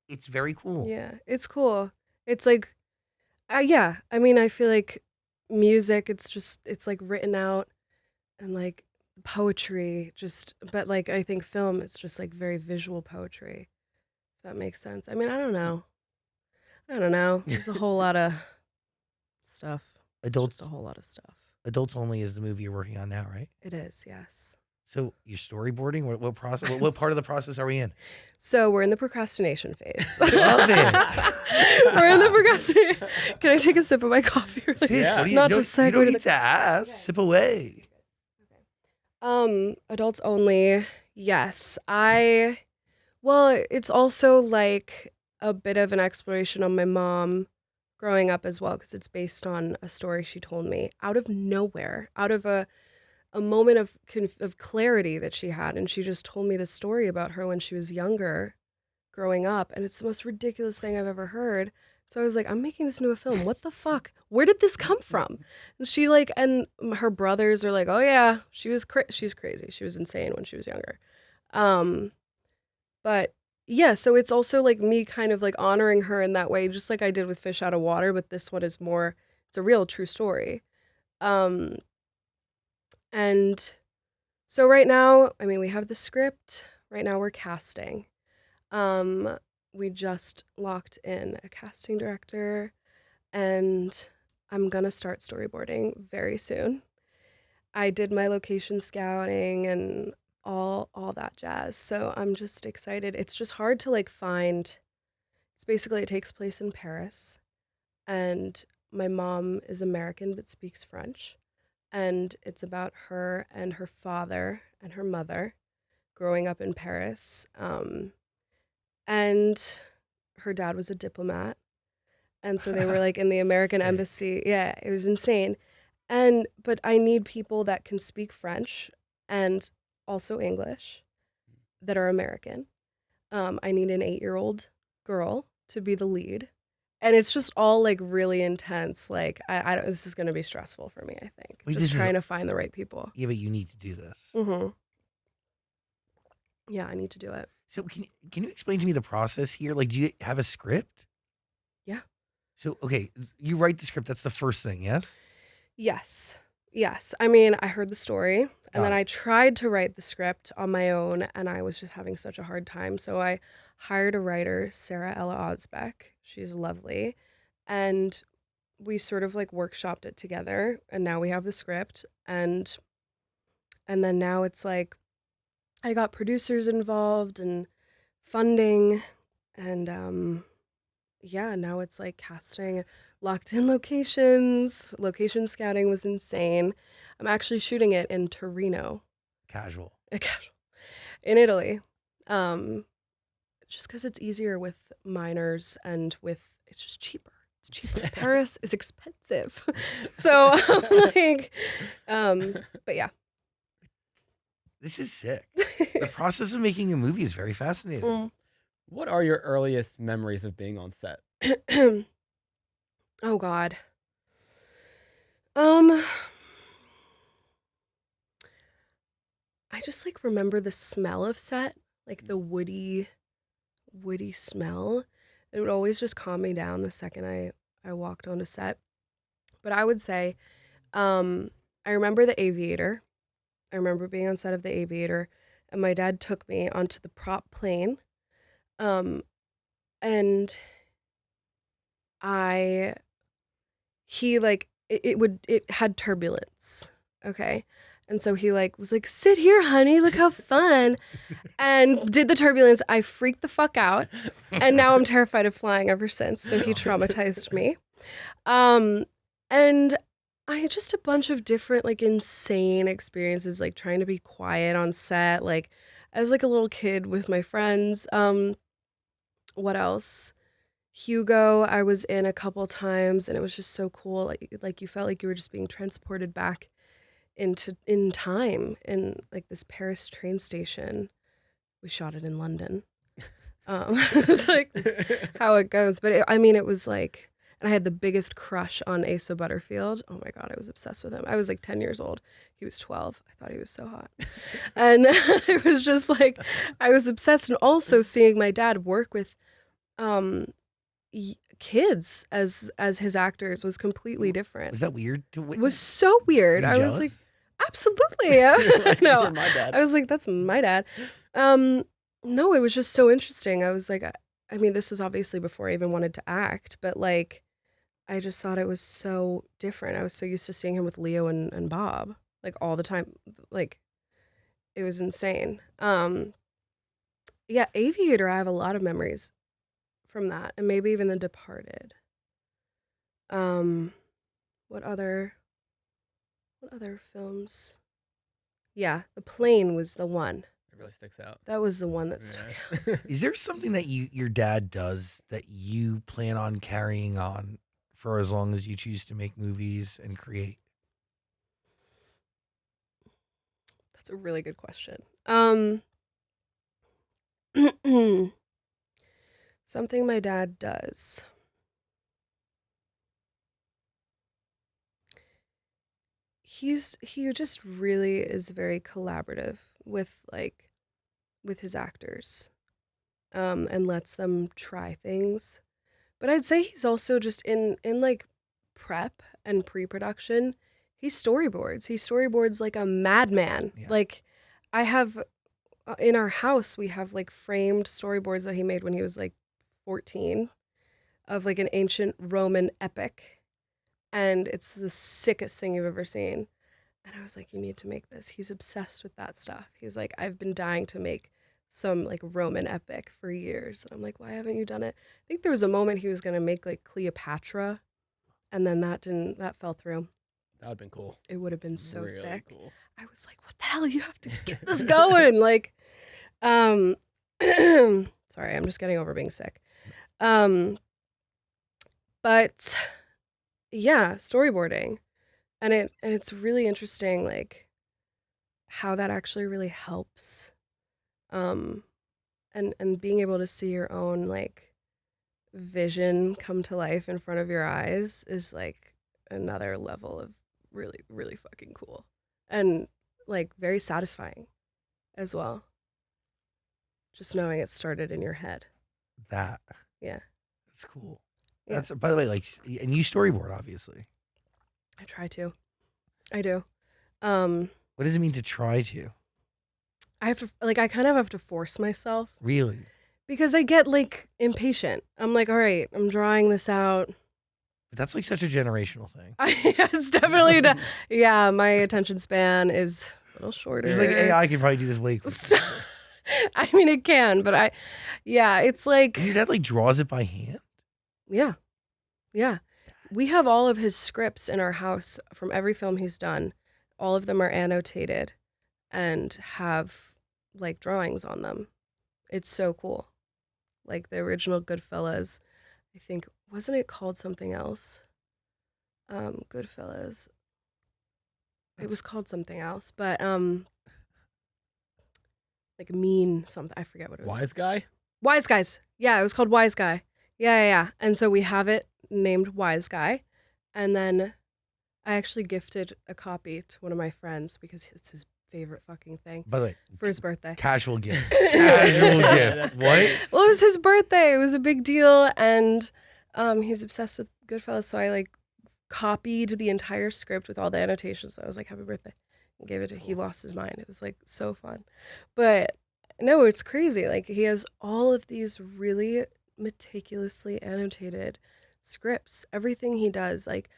[SPEAKER 1] it's very cool.
[SPEAKER 3] Yeah, it's cool. It's like yeah, I mean, I feel like music, it's like written out and like poetry but like I think film is just like very visual poetry, if that makes sense. I mean, I don't know there's a whole lot of stuff.
[SPEAKER 1] Adults,
[SPEAKER 3] just a whole lot of stuff.
[SPEAKER 1] Adults Only is the movie you're working on now, right?
[SPEAKER 3] It is, yes.
[SPEAKER 1] So you're storyboarding? What process? What part of the process are we in?
[SPEAKER 3] So we're in the procrastination phase.
[SPEAKER 1] Love it.
[SPEAKER 3] We're in the procrastination. Can I take a sip of my coffee? Really?
[SPEAKER 1] Sis, what do you,
[SPEAKER 3] not just segue
[SPEAKER 1] you don't
[SPEAKER 3] to
[SPEAKER 1] need to ask. Okay. Sip away.
[SPEAKER 3] Adults Only. Yes. Well, it's also like a bit of an exploration on my mom growing up as well, because it's based on a story she told me out of nowhere, out of a moment of clarity that she had. And she just told me this story about her when she was younger, growing up. And it's the most ridiculous thing I've ever heard. So I was like, I'm making this into a film. What the fuck? Where did this come from? And she like, and her brothers are like, oh yeah, she's crazy. She was insane when she was younger. But yeah, so it's also like me kind of like honoring her in that way, just like I did with Fish Out of Water, but this one is more, it's a real true story. And so right now, I mean, we have the script. Right now we're casting. We just locked in a casting director, and I'm gonna start storyboarding very soon. I did my location scouting and all that jazz, so I'm just excited. It's just hard to like find. It's basically, it takes place in Paris, and my mom is American but speaks French, and it's about her and her father and her mother growing up in Paris. And her dad was a diplomat. And so they were like in the American embassy. Yeah, it was insane. But I need people that can speak French and also English that are American. I need an 8-year-old girl to be the lead. And it's just all like really intense. Like I don't, this is going to be stressful for me, I think. Just trying to find the right people.
[SPEAKER 1] Yeah, but you need to do this.
[SPEAKER 3] Mm-hmm. Yeah, I need to do it.
[SPEAKER 1] So can you explain to me the process here? Like, do you have a script?
[SPEAKER 3] Yeah.
[SPEAKER 1] So, okay, you write the script. That's the first thing, yes?
[SPEAKER 3] Yes. I mean, I heard the story, and then I tried to write the script on my own, and I was just having such a hard time. So I hired a writer, Sarah Ella Osbeck. She's lovely. And we sort of like workshopped it together, and now we have the script. And then now it's like, I got producers involved and funding, and yeah, now it's like casting, locked in locations. Location scouting was insane. I'm actually shooting it in Torino.
[SPEAKER 1] Casual.
[SPEAKER 3] In Italy. Just because it's easier with minors and it's just cheaper. it's cheaper. Paris is expensive. So like, but yeah.
[SPEAKER 1] This is sick. The process of making a movie is very fascinating.
[SPEAKER 2] What are your earliest memories of being on set?
[SPEAKER 3] Oh God. I just like remember the smell of set, like the woody smell. It would always just calm me down the second I walked onto set. But I would say, I remember The Aviator. I remember being on set of The Aviator, and my dad took me onto the prop plane. And it had turbulence. Okay. And so he like was like, sit here, honey, look how fun. And did the turbulence. I freaked the fuck out. And now I'm terrified of flying ever since. So he traumatized me. And I had just a bunch of different like insane experiences, like trying to be quiet on set, like as like a little kid with my friends. What else? Hugo, I was in a couple times and it was just so cool. Like you felt like you were just being transported back in time in like this Paris train station. We shot it in London. It's like how it goes. But it was like, and I had the biggest crush on Asa Butterfield. Oh my God, I was obsessed with him. I was like 10 years old. He was 12. I thought he was so hot. And it was just like, I was obsessed. And also seeing my dad work with kids as his actors was completely different.
[SPEAKER 1] Was that weird to witness?
[SPEAKER 3] It was so weird.
[SPEAKER 1] I
[SPEAKER 3] was like, absolutely. No,
[SPEAKER 2] my dad.
[SPEAKER 3] I was like, that's my dad. No, it was just so interesting. I was like, this was obviously before I even wanted to act, but like, I just thought it was so different. I was so used to seeing him with Leo and Bob, like all the time. Like, it was insane. Yeah, Aviator, I have a lot of memories from that, and maybe even The Departed. What other films? Yeah, The Plane was the one.
[SPEAKER 2] It really sticks out.
[SPEAKER 3] That was the one that stuck out.
[SPEAKER 1] Is there something that your dad does that you plan on carrying on for as long as you choose to make movies and create?
[SPEAKER 3] That's a really good question. Something my dad does. He just really is very collaborative with his actors, and lets them try things. But I'd say he's also just in like prep and pre-production. He storyboards like a madman.
[SPEAKER 1] Yeah.
[SPEAKER 3] Like I have in our house, we have like framed storyboards that he made when he was like 14 of like an ancient Roman epic. And it's the sickest thing you've ever seen. And I was like, you need to make this. He's obsessed with that stuff. He's like, I've been dying to make some like Roman epic for years. And I'm like, why haven't you done it? I think there was a moment he was going to make like Cleopatra. And then that fell through.
[SPEAKER 2] That would have been cool.
[SPEAKER 3] It would have been so
[SPEAKER 2] really
[SPEAKER 3] sick.
[SPEAKER 2] Cool.
[SPEAKER 3] I was like, what the hell? You have to get this going. Like, sorry, I'm just getting over being sick. But yeah, storyboarding. And it's really interesting, like, how that actually really helps. And being able to see your own, like, vision come to life in front of your eyes is, like, another level of really, really fucking cool. And, like, very satisfying as well. Just knowing it started in your head.
[SPEAKER 1] That.
[SPEAKER 3] Yeah.
[SPEAKER 1] That's cool.
[SPEAKER 3] Yeah.
[SPEAKER 1] That's, by the way, like, and you storyboard, obviously.
[SPEAKER 3] I try to. I do.
[SPEAKER 1] What does it mean to try to?
[SPEAKER 3] I kind of have to force myself.
[SPEAKER 1] Really?
[SPEAKER 3] Because I get, like, impatient. I'm like, all right, I'm drawing this out.
[SPEAKER 1] But that's like such a generational thing.
[SPEAKER 3] It's definitely, yeah, my attention span is a little shorter.
[SPEAKER 1] It's like AI could probably do this way quicker.
[SPEAKER 3] I mean, it can, but it's like.
[SPEAKER 1] And your dad like draws it by hand?
[SPEAKER 3] Yeah. Yeah. We have all of his scripts in our house from every film he's done. All of them are annotated and have like drawings on them. It's so cool. Like the original Goodfellas, I think wasn't it called something else? Goodfellas. It was called something else, but like mean something. I forget what it was.
[SPEAKER 2] Wise Guy?
[SPEAKER 3] Wise Guys. Yeah, it was called Wise Guy. Yeah. And so we have it named Wise Guy. And then I actually gifted a copy to one of my friends because it's his favorite fucking thing.
[SPEAKER 1] By the way,
[SPEAKER 3] for his birthday.
[SPEAKER 1] Casual gift. Casual gift. What?
[SPEAKER 3] Well, it was his birthday. It was a big deal. And he's obsessed with Goodfellas. So I like copied the entire script with all the annotations. I was like, happy birthday. And gave it to He lost his mind. It was like so fun. But no, it's crazy. Like he has all of these really meticulously annotated scripts. Everything he does, like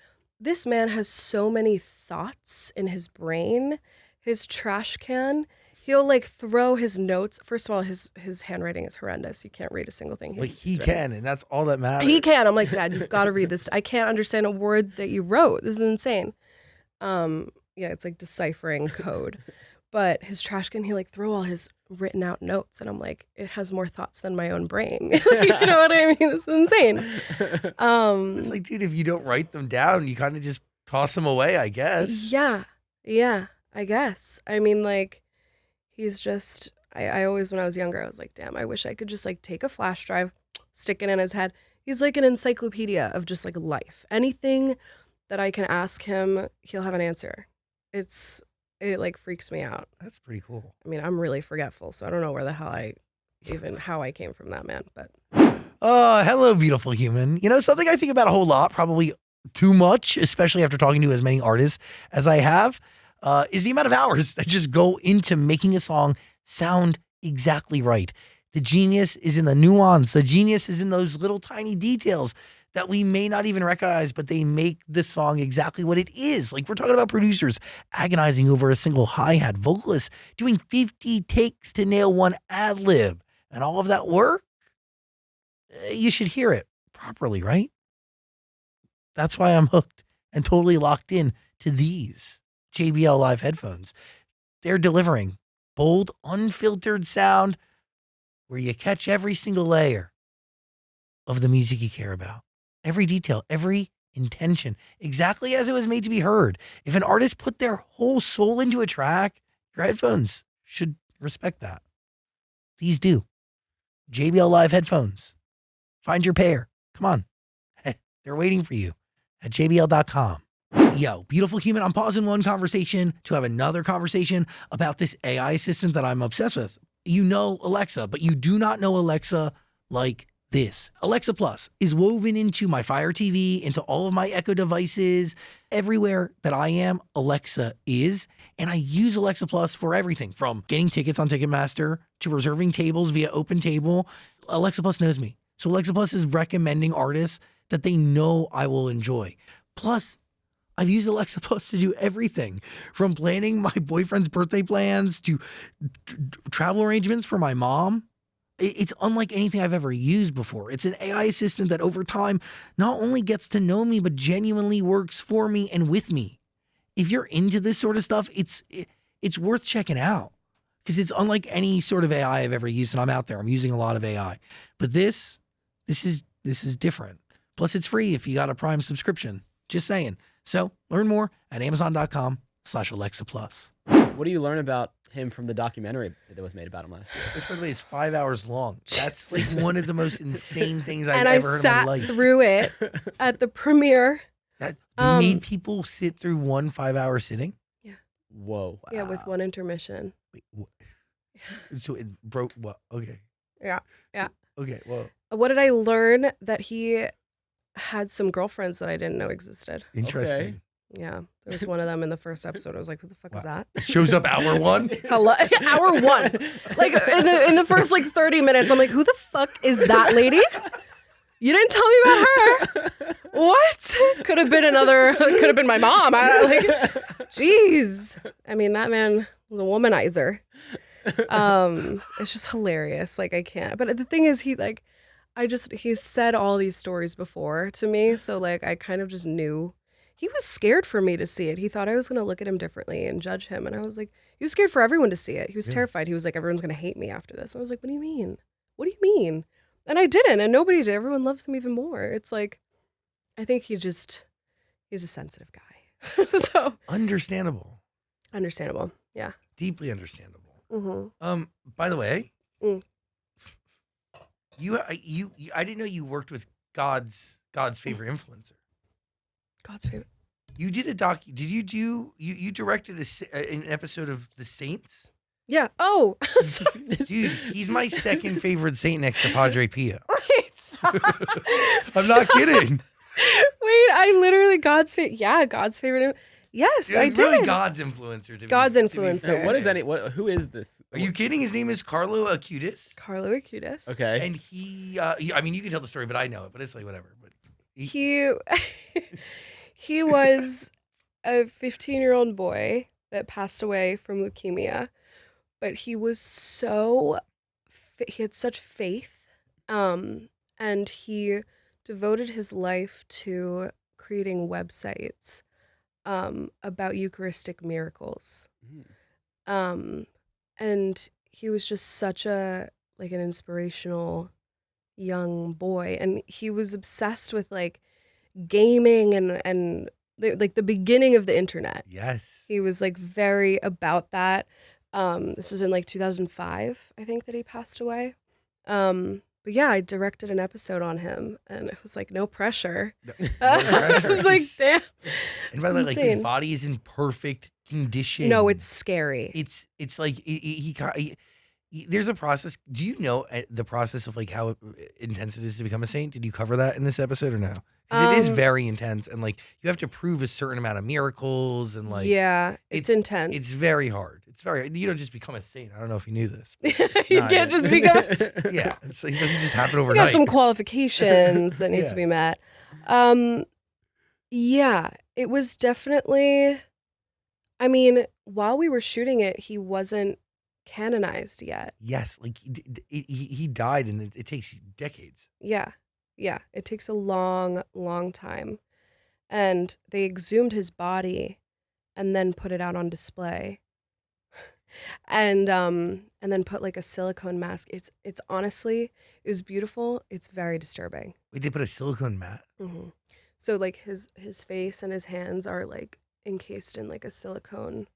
[SPEAKER 3] this man has so many thoughts in his brain. His trash can, he'll like throw his notes. First of all, his handwriting is horrendous. You can't read a single thing.
[SPEAKER 1] But he can, and that's all that matters.
[SPEAKER 3] He can. I'm like, Dad, you've got to read this. I can't understand a word that you wrote. This is insane. Yeah, it's like deciphering code. But his trash can, he like throw all his written out notes, and I'm like, it has more thoughts than my own brain. You know what I mean? It's insane.
[SPEAKER 1] It's like, dude, if you don't write them down, you kind of just toss them away, I guess.
[SPEAKER 3] Yeah, I guess. I mean, like, he's just, I always, when I was younger, I was like, damn, I wish I could just like take a flash drive, stick it in his head. He's like an encyclopedia of just like life. Anything that I can ask him, he'll have an answer. It like freaks me out.
[SPEAKER 1] That's pretty cool.
[SPEAKER 3] I mean, I'm really forgetful, so I don't know where the hell how I came from that man, but.
[SPEAKER 1] Hello, beautiful human. You know, something I think about a whole lot, probably too much, especially after talking to as many artists as I have, is the amount of hours that just go into making a song sound exactly right. The genius is in the nuance. The genius is in those little tiny details that we may not even recognize, but they make the song exactly what it is. Like we're talking about producers agonizing over a single hi-hat, vocalists doing 50 takes to nail one ad-lib, and all of that work, you should hear it properly, right? That's why I'm hooked and totally locked in to these JBL Live headphones. They're delivering bold, unfiltered sound where you catch every single layer of the music you care about. Every detail, every intention, exactly as it was made to be heard. If an artist put their whole soul into a track, your headphones should respect that. These do. JBL Live headphones. Find your pair. Come on. They're waiting for you at jbl.com. Yo, beautiful human, I'm pausing one conversation to have another conversation about this AI assistant that I'm obsessed with. You know Alexa, but you do not know Alexa like this. Alexa Plus is woven into my Fire TV, into all of my Echo devices. Everywhere that I am, Alexa is. And I use Alexa Plus for everything from getting tickets on Ticketmaster to reserving tables via OpenTable. Alexa Plus knows me. So Alexa Plus is recommending artists that they know I will enjoy. Plus, I've used Alexa Plus to do everything from planning my boyfriend's birthday plans to travel arrangements for my mom. It's unlike anything I've ever used before. It's an AI assistant that over time not only gets to know me, but genuinely works for me and with me. If you're into this sort of stuff, it's worth checking out because it's unlike any sort of AI I've ever used. And I'm out there. I'm using a lot of AI. But this is different. Plus, it's free if you got a Prime subscription. Just saying. So learn more at amazon.com/Alexa Plus.
[SPEAKER 2] What do you learn about him from the documentary that was made about him last year?
[SPEAKER 1] Which, by the way, is 5 hours long. That's like one of the most insane things I've ever heard in my life.
[SPEAKER 3] And I sat through it at the premiere.
[SPEAKER 1] That you made people sit through one 5-hour sitting?
[SPEAKER 3] Yeah.
[SPEAKER 2] Whoa. Wow.
[SPEAKER 3] Yeah, with one intermission.
[SPEAKER 1] Wait, so it broke what? Okay.
[SPEAKER 3] Yeah. Yeah.
[SPEAKER 1] So, okay, well.
[SPEAKER 3] What did I learn? That he had some girlfriends that I didn't know existed.
[SPEAKER 1] Interesting.
[SPEAKER 2] Okay.
[SPEAKER 3] Yeah, there was one of them in the first episode. I was like, "Who the fuck is that?"
[SPEAKER 1] Shows up hour one.
[SPEAKER 3] Hello, hour one. Like in the first like 30 minutes, I'm like, "Who the fuck is that lady?" You didn't tell me about her. What? Could have been my mom. Jeez. I mean, that man was a womanizer. It's just hilarious. Like I can't. But the thing is, he's said all these stories before to me, so like I kind of just knew. He was scared for me to see it. He thought I was going to look at him differently and judge him. And I was like, he was scared for everyone to see it. He was terrified. He was like, everyone's going to hate me after this. I was like, what do you mean? What do you mean? And I didn't, and nobody did. Everyone loves him even more. It's like, I think he's a sensitive guy. So
[SPEAKER 1] understandable.
[SPEAKER 3] Yeah.
[SPEAKER 1] Deeply understandable.
[SPEAKER 3] Mm-hmm.
[SPEAKER 1] By the way, you I didn't know you worked with God's favorite influencer.
[SPEAKER 3] God's favorite.
[SPEAKER 1] You did a doc. Did you do? You directed an episode of The Saints?
[SPEAKER 3] Yeah. Oh,
[SPEAKER 1] dude, he's my second favorite saint next to Padre Pio.
[SPEAKER 3] Wait, stop.
[SPEAKER 1] I'm not kidding.
[SPEAKER 3] Wait, I literally God's favorite. Yes, I did.
[SPEAKER 1] Really God's influencer.
[SPEAKER 3] God's influencer.
[SPEAKER 2] What is any? Who is this?
[SPEAKER 1] Are you kidding? His name is Carlo Acutis.
[SPEAKER 3] Carlo Acutis.
[SPEAKER 2] Okay.
[SPEAKER 1] And he, I mean, you can tell the story, but I know it. But it's like whatever. But
[SPEAKER 3] he was a 15-year-old boy that passed away from leukemia, but he was he had such faith, and he devoted his life to creating websites about Eucharistic miracles. And he was just such an inspirational young boy, and he was obsessed with like gaming and the beginning of the internet.
[SPEAKER 1] Yes.
[SPEAKER 3] He was like very about that. This was in like 2005, I think, that he passed away. But yeah, I directed an episode on him, and it was like no pressure.
[SPEAKER 1] No pressure.
[SPEAKER 3] I was like, damn.
[SPEAKER 1] And by the way, like his body is in perfect condition.
[SPEAKER 3] No, it's scary.
[SPEAKER 1] It's like he there's a process. Do you know the process of like how intense it is to become a saint? Did you cover that in this episode or no? Because it is very intense, and like you have to prove a certain amount of miracles, and like
[SPEAKER 3] it's intense.
[SPEAKER 1] It's very hard. You don't just become a saint. I don't know if you knew this.
[SPEAKER 3] You can't just become a saint.
[SPEAKER 1] Yeah, so it doesn't just happen overnight.
[SPEAKER 3] You got some qualifications that need to be met. Yeah, it was definitely. I mean, while we were shooting it, he wasn't canonized yet.
[SPEAKER 1] Yes, like he died, and it takes decades.
[SPEAKER 3] Yeah, it takes a long, long time, and they exhumed his body, and then put it out on display, and then put like a silicone mask. It's honestly, it was beautiful. It's very disturbing.
[SPEAKER 1] Wait, they put a silicone mat?
[SPEAKER 3] Mm-hmm. So like his face and his hands are like encased in like a silicone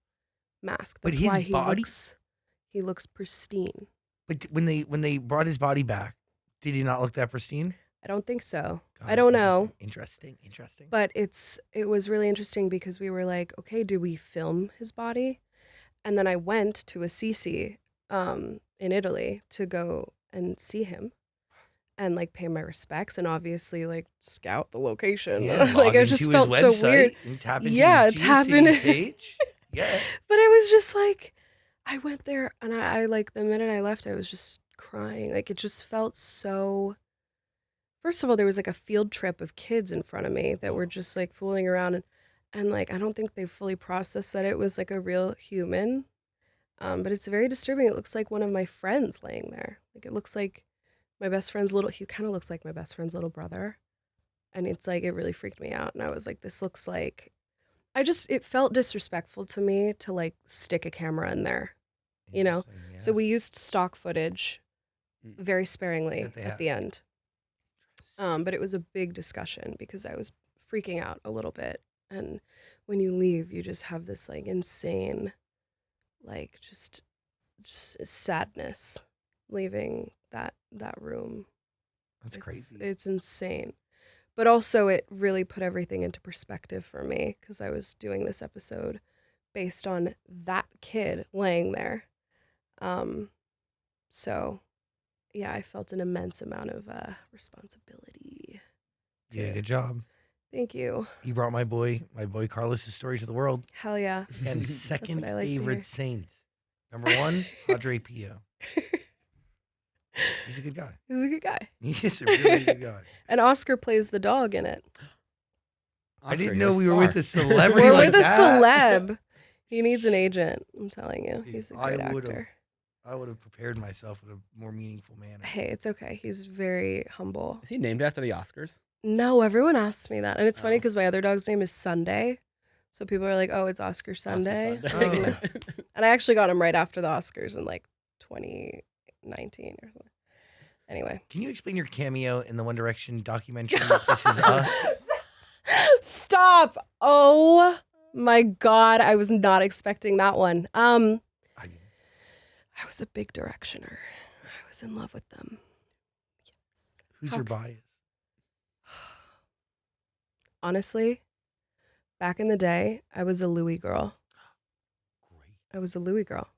[SPEAKER 3] mask. That's why he looks pristine.
[SPEAKER 1] But when they brought his body back, did he not look that pristine?
[SPEAKER 3] I don't think so. I don't know.
[SPEAKER 1] Interesting.
[SPEAKER 3] But it was really interesting because we were like, okay, do we film his body? And then I went to Assisi in Italy to go and see him and like pay my respects and obviously like scout the location.
[SPEAKER 1] Yeah,
[SPEAKER 3] like it just felt so weird.
[SPEAKER 1] And tap into his page. Yeah.
[SPEAKER 3] But it was just like, I went there and I like the minute I left, I was just crying. Like it just felt so. First of all, there was like a field trip of kids in front of me that were just like fooling around and like I don't think they fully processed that it was like a real human. But it's very disturbing. It looks like one of my friends laying there. Like it looks like my best friend's he kind of looks like my best friend's little brother. And it's like, it really freaked me out. And I was like, this looks like, it felt disrespectful to me to like stick a camera in there, you know?
[SPEAKER 1] Yes.
[SPEAKER 3] So we used stock footage very sparingly at the end. But it was a big discussion because I was freaking out a little bit. And when you leave, you just have this like insane, like just sadness leaving that room.
[SPEAKER 1] That's crazy.
[SPEAKER 3] It's insane. But also it really put everything into perspective for me because I was doing this episode based on that kid laying there. So yeah, I felt an immense amount of responsibility.
[SPEAKER 1] Yeah, good job.
[SPEAKER 3] Thank you.
[SPEAKER 1] You brought my boy Carlos's story to the world.
[SPEAKER 3] Hell yeah.
[SPEAKER 1] And second favorite saint. Number 1, Padre Pio. He's a good guy.
[SPEAKER 3] He's a good guy.
[SPEAKER 1] He's a really good guy.
[SPEAKER 3] And Oscar plays the dog in it.
[SPEAKER 1] I didn't know we were with a celebrity.
[SPEAKER 3] We're with a celeb. He needs an agent. I'm telling you, he's a great actor.
[SPEAKER 1] I would have prepared myself in a more meaningful manner.
[SPEAKER 3] Hey, it's okay. He's very humble.
[SPEAKER 2] Is he named after the Oscars?
[SPEAKER 3] No, everyone asks me that. And it's funny because my other dog's name is Sunday. So people are like, oh, it's Oscar Sunday.
[SPEAKER 1] Oh.
[SPEAKER 3] And I actually got him right after the Oscars in like 2019 or something. Anyway.
[SPEAKER 1] Can you explain your cameo in the One Direction documentary, This Is Us?
[SPEAKER 3] Stop. Oh my God. I was not expecting that one. I was a big Directioner. I was in love with them. Yes.
[SPEAKER 1] Who's your bias?
[SPEAKER 3] Honestly, back in the day, I was a Louis girl.
[SPEAKER 1] Great.
[SPEAKER 3] I was a Louis girl.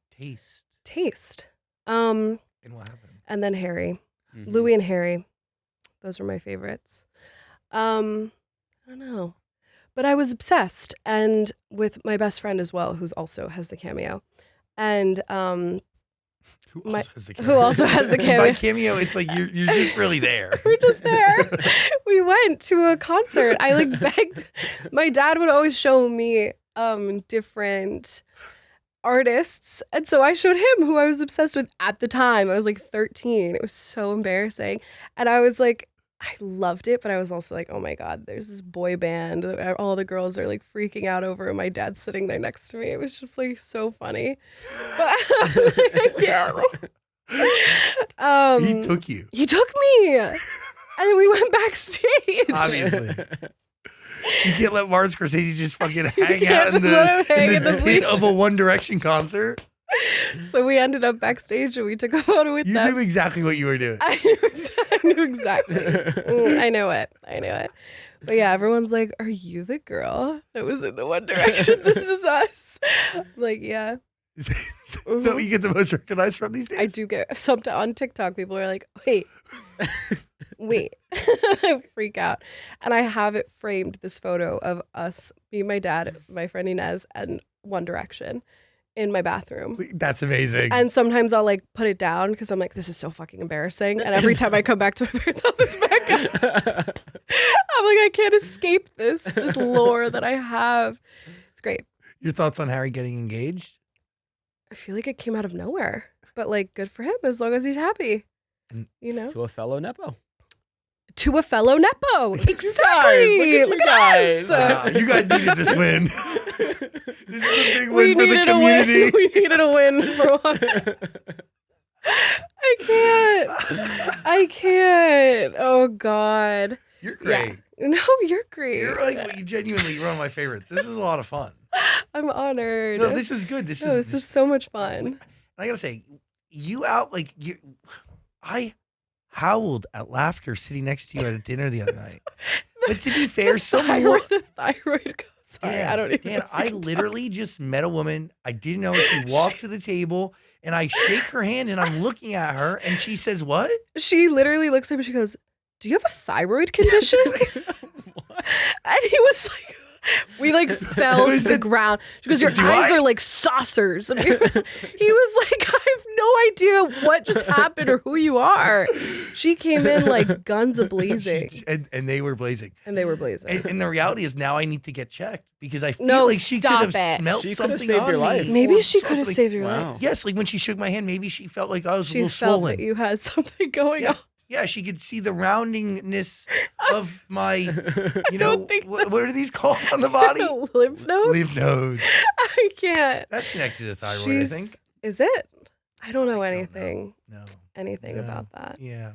[SPEAKER 1] Taste.
[SPEAKER 3] And
[SPEAKER 1] what happened?
[SPEAKER 3] And then Harry. Mm-hmm. Louis and Harry. Those were my favorites. I don't know. But I was obsessed, and with my best friend as well, who's also has the cameo. And
[SPEAKER 1] who also has the
[SPEAKER 3] cameo?
[SPEAKER 1] By cameo, it's like you're just really there.
[SPEAKER 3] We're just there. We went to a concert. I like begged. My dad would always show me different artists, and so I showed him who I was obsessed with at the time. I was like 13. It was so embarrassing, and I was like, I loved it, but I was also like, oh my God, there's this boy band. All the girls are like freaking out over it. My dad's sitting there next to me. It was just like so funny. But I can't.
[SPEAKER 1] He took you.
[SPEAKER 3] He took me. And then we went backstage.
[SPEAKER 1] Obviously. You can't let Martin Scorsese just fucking hang out in the pit of a One Direction concert.
[SPEAKER 3] So we ended up backstage and we took a photo with them.
[SPEAKER 1] You knew exactly what you were doing.
[SPEAKER 3] I knew exactly. I know it. But yeah, everyone's like, are you the girl that was in the One Direction? This is us. I'm like, yeah.
[SPEAKER 1] So you get the most recognized from these days?
[SPEAKER 3] I do get sometimes on TikTok. People are like, wait. I freak out. And I have it framed, this photo of us, me, my dad, my friend Inez, and One Direction in my bathroom.
[SPEAKER 1] That's amazing.
[SPEAKER 3] And sometimes I'll like put it down because I'm like, this is so fucking embarrassing. And every time I come back to my parents' house, it's back up. I'm like, I can't escape this lore that I have. It's great.
[SPEAKER 1] Your thoughts on Harry getting engaged?
[SPEAKER 3] I feel like it came out of nowhere, but like, good for him as long as he's happy. You know,
[SPEAKER 2] to a fellow Nepo.
[SPEAKER 3] To a fellow Nepo. Exactly.
[SPEAKER 2] Look at you guys.
[SPEAKER 1] You guys needed this win. This is a big win for the community.
[SPEAKER 3] We needed a win for one. I can't. Oh God.
[SPEAKER 1] You're great.
[SPEAKER 3] Yeah. No, you're great.
[SPEAKER 1] You're like genuinely one of my favorites. This is a lot of fun.
[SPEAKER 3] I'm honored.
[SPEAKER 1] No, this was good. This
[SPEAKER 3] is so much fun.
[SPEAKER 1] I gotta say, I howled at laughter sitting next to you at a dinner the other night. But to be fair,
[SPEAKER 3] the thyroid goes. Sorry, I don't even.
[SPEAKER 1] Dan, I literally just met a woman. I didn't know her. She walked to the table, and I shake her hand, and I'm looking at her, and she says, "What?"
[SPEAKER 3] She literally looks at me. She goes, "Do you have a thyroid condition?" And he was like, we like fell to the ground. She goes, "Your eyes are like saucers." And he was like, "I have no idea what just happened or who you are." She came in like guns a-blazing.
[SPEAKER 1] And they were blazing.
[SPEAKER 3] And
[SPEAKER 1] the reality is now I need to get checked because I feel like she could have smelt
[SPEAKER 2] she
[SPEAKER 1] something
[SPEAKER 2] saved
[SPEAKER 1] on
[SPEAKER 2] your life.
[SPEAKER 3] Maybe she could have saved your life.
[SPEAKER 1] Yes, like when she shook my hand, maybe she felt like I was a little
[SPEAKER 3] She felt
[SPEAKER 1] swollen.
[SPEAKER 3] that you had something going on.
[SPEAKER 1] Yeah, she could see the roundingness of my, what are these called on the body?
[SPEAKER 3] Lymph nodes?
[SPEAKER 1] Lymph nodes.
[SPEAKER 3] I can't.
[SPEAKER 1] That's connected to thyroid, I think.
[SPEAKER 3] Is it? I don't know anything.
[SPEAKER 1] No.
[SPEAKER 3] About that.
[SPEAKER 1] Yeah.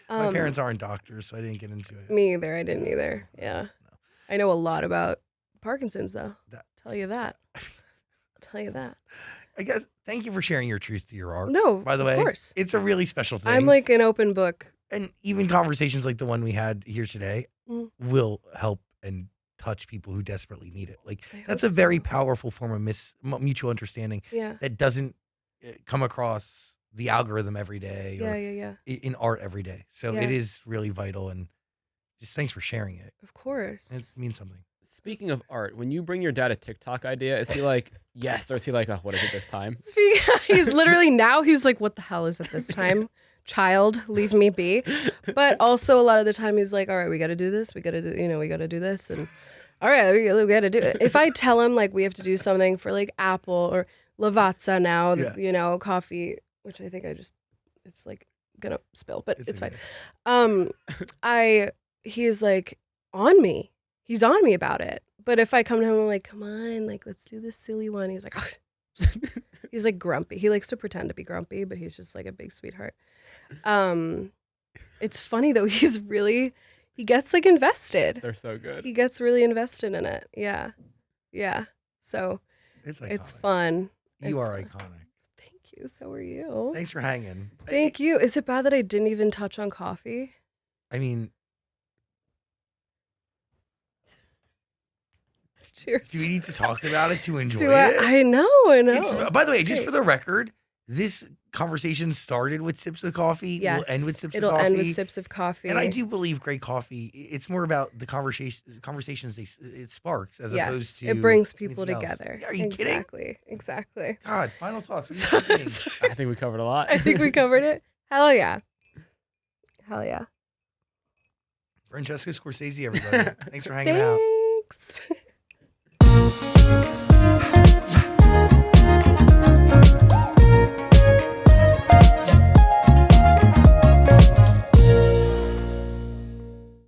[SPEAKER 1] My parents aren't doctors, so I didn't get into it.
[SPEAKER 3] Me either. I didn't either. Yeah. No. I know a lot about Parkinson's, though. Tell you that. I'll tell you that.
[SPEAKER 1] I guess, thank you for sharing your truth to your art.
[SPEAKER 3] No,
[SPEAKER 1] by the way,
[SPEAKER 3] of course.
[SPEAKER 1] It's a really special thing.
[SPEAKER 3] I'm like an open book.
[SPEAKER 1] And even conversations like the one we had here today will help and touch people who desperately need it. Like that's a very powerful form of mutual understanding that doesn't come across the algorithm every day or in art every day. So it is really vital, and just thanks for sharing it.
[SPEAKER 3] Of course.
[SPEAKER 1] It means something.
[SPEAKER 2] Speaking of art, when you bring your dad a TikTok idea, is he like, yes, or is he like, oh, what is it this time?
[SPEAKER 3] He's literally he's like, what the hell is it this time? Child, leave me be. But also a lot of the time he's like, all right, we got to do this. We got to do, we got to do this. And all right, we got to do it. If I tell him like we have to do something for like Apple or Lavazza now, coffee, which I think it's like going to spill, but it's fine. He's like on me. He's on me about it. But if I come to him, I'm like, come on, like, let's do this silly one. He's like, oh. He's like grumpy. He likes to pretend to be grumpy, but he's just like a big sweetheart. It's funny though. He gets like invested.
[SPEAKER 2] They're so good.
[SPEAKER 3] He gets really invested in it. Yeah. Yeah. So it's fun.
[SPEAKER 1] You are iconic.
[SPEAKER 3] Thank you. So are you.
[SPEAKER 1] Thanks for hanging.
[SPEAKER 3] Thank you. Is it bad that I didn't even touch on coffee?
[SPEAKER 1] I mean,
[SPEAKER 3] cheers.
[SPEAKER 1] Do we need to talk about it to enjoy it?
[SPEAKER 3] I know.
[SPEAKER 1] By the way, just for the record, this conversation started with sips of coffee.
[SPEAKER 3] Yes,
[SPEAKER 1] will end with sips of coffee.
[SPEAKER 3] It'll end with sips of coffee.
[SPEAKER 1] And I do believe great coffee, it's more about the conversations it sparks as opposed to
[SPEAKER 3] it brings people together.
[SPEAKER 1] Are you kidding?
[SPEAKER 3] Exactly.
[SPEAKER 1] God, final thoughts. What do you think?
[SPEAKER 2] I think we covered a lot.
[SPEAKER 3] I think we covered it. Hell yeah.
[SPEAKER 1] Francesca Scorsese, everybody. Thanks for hanging out.
[SPEAKER 3] Thanks.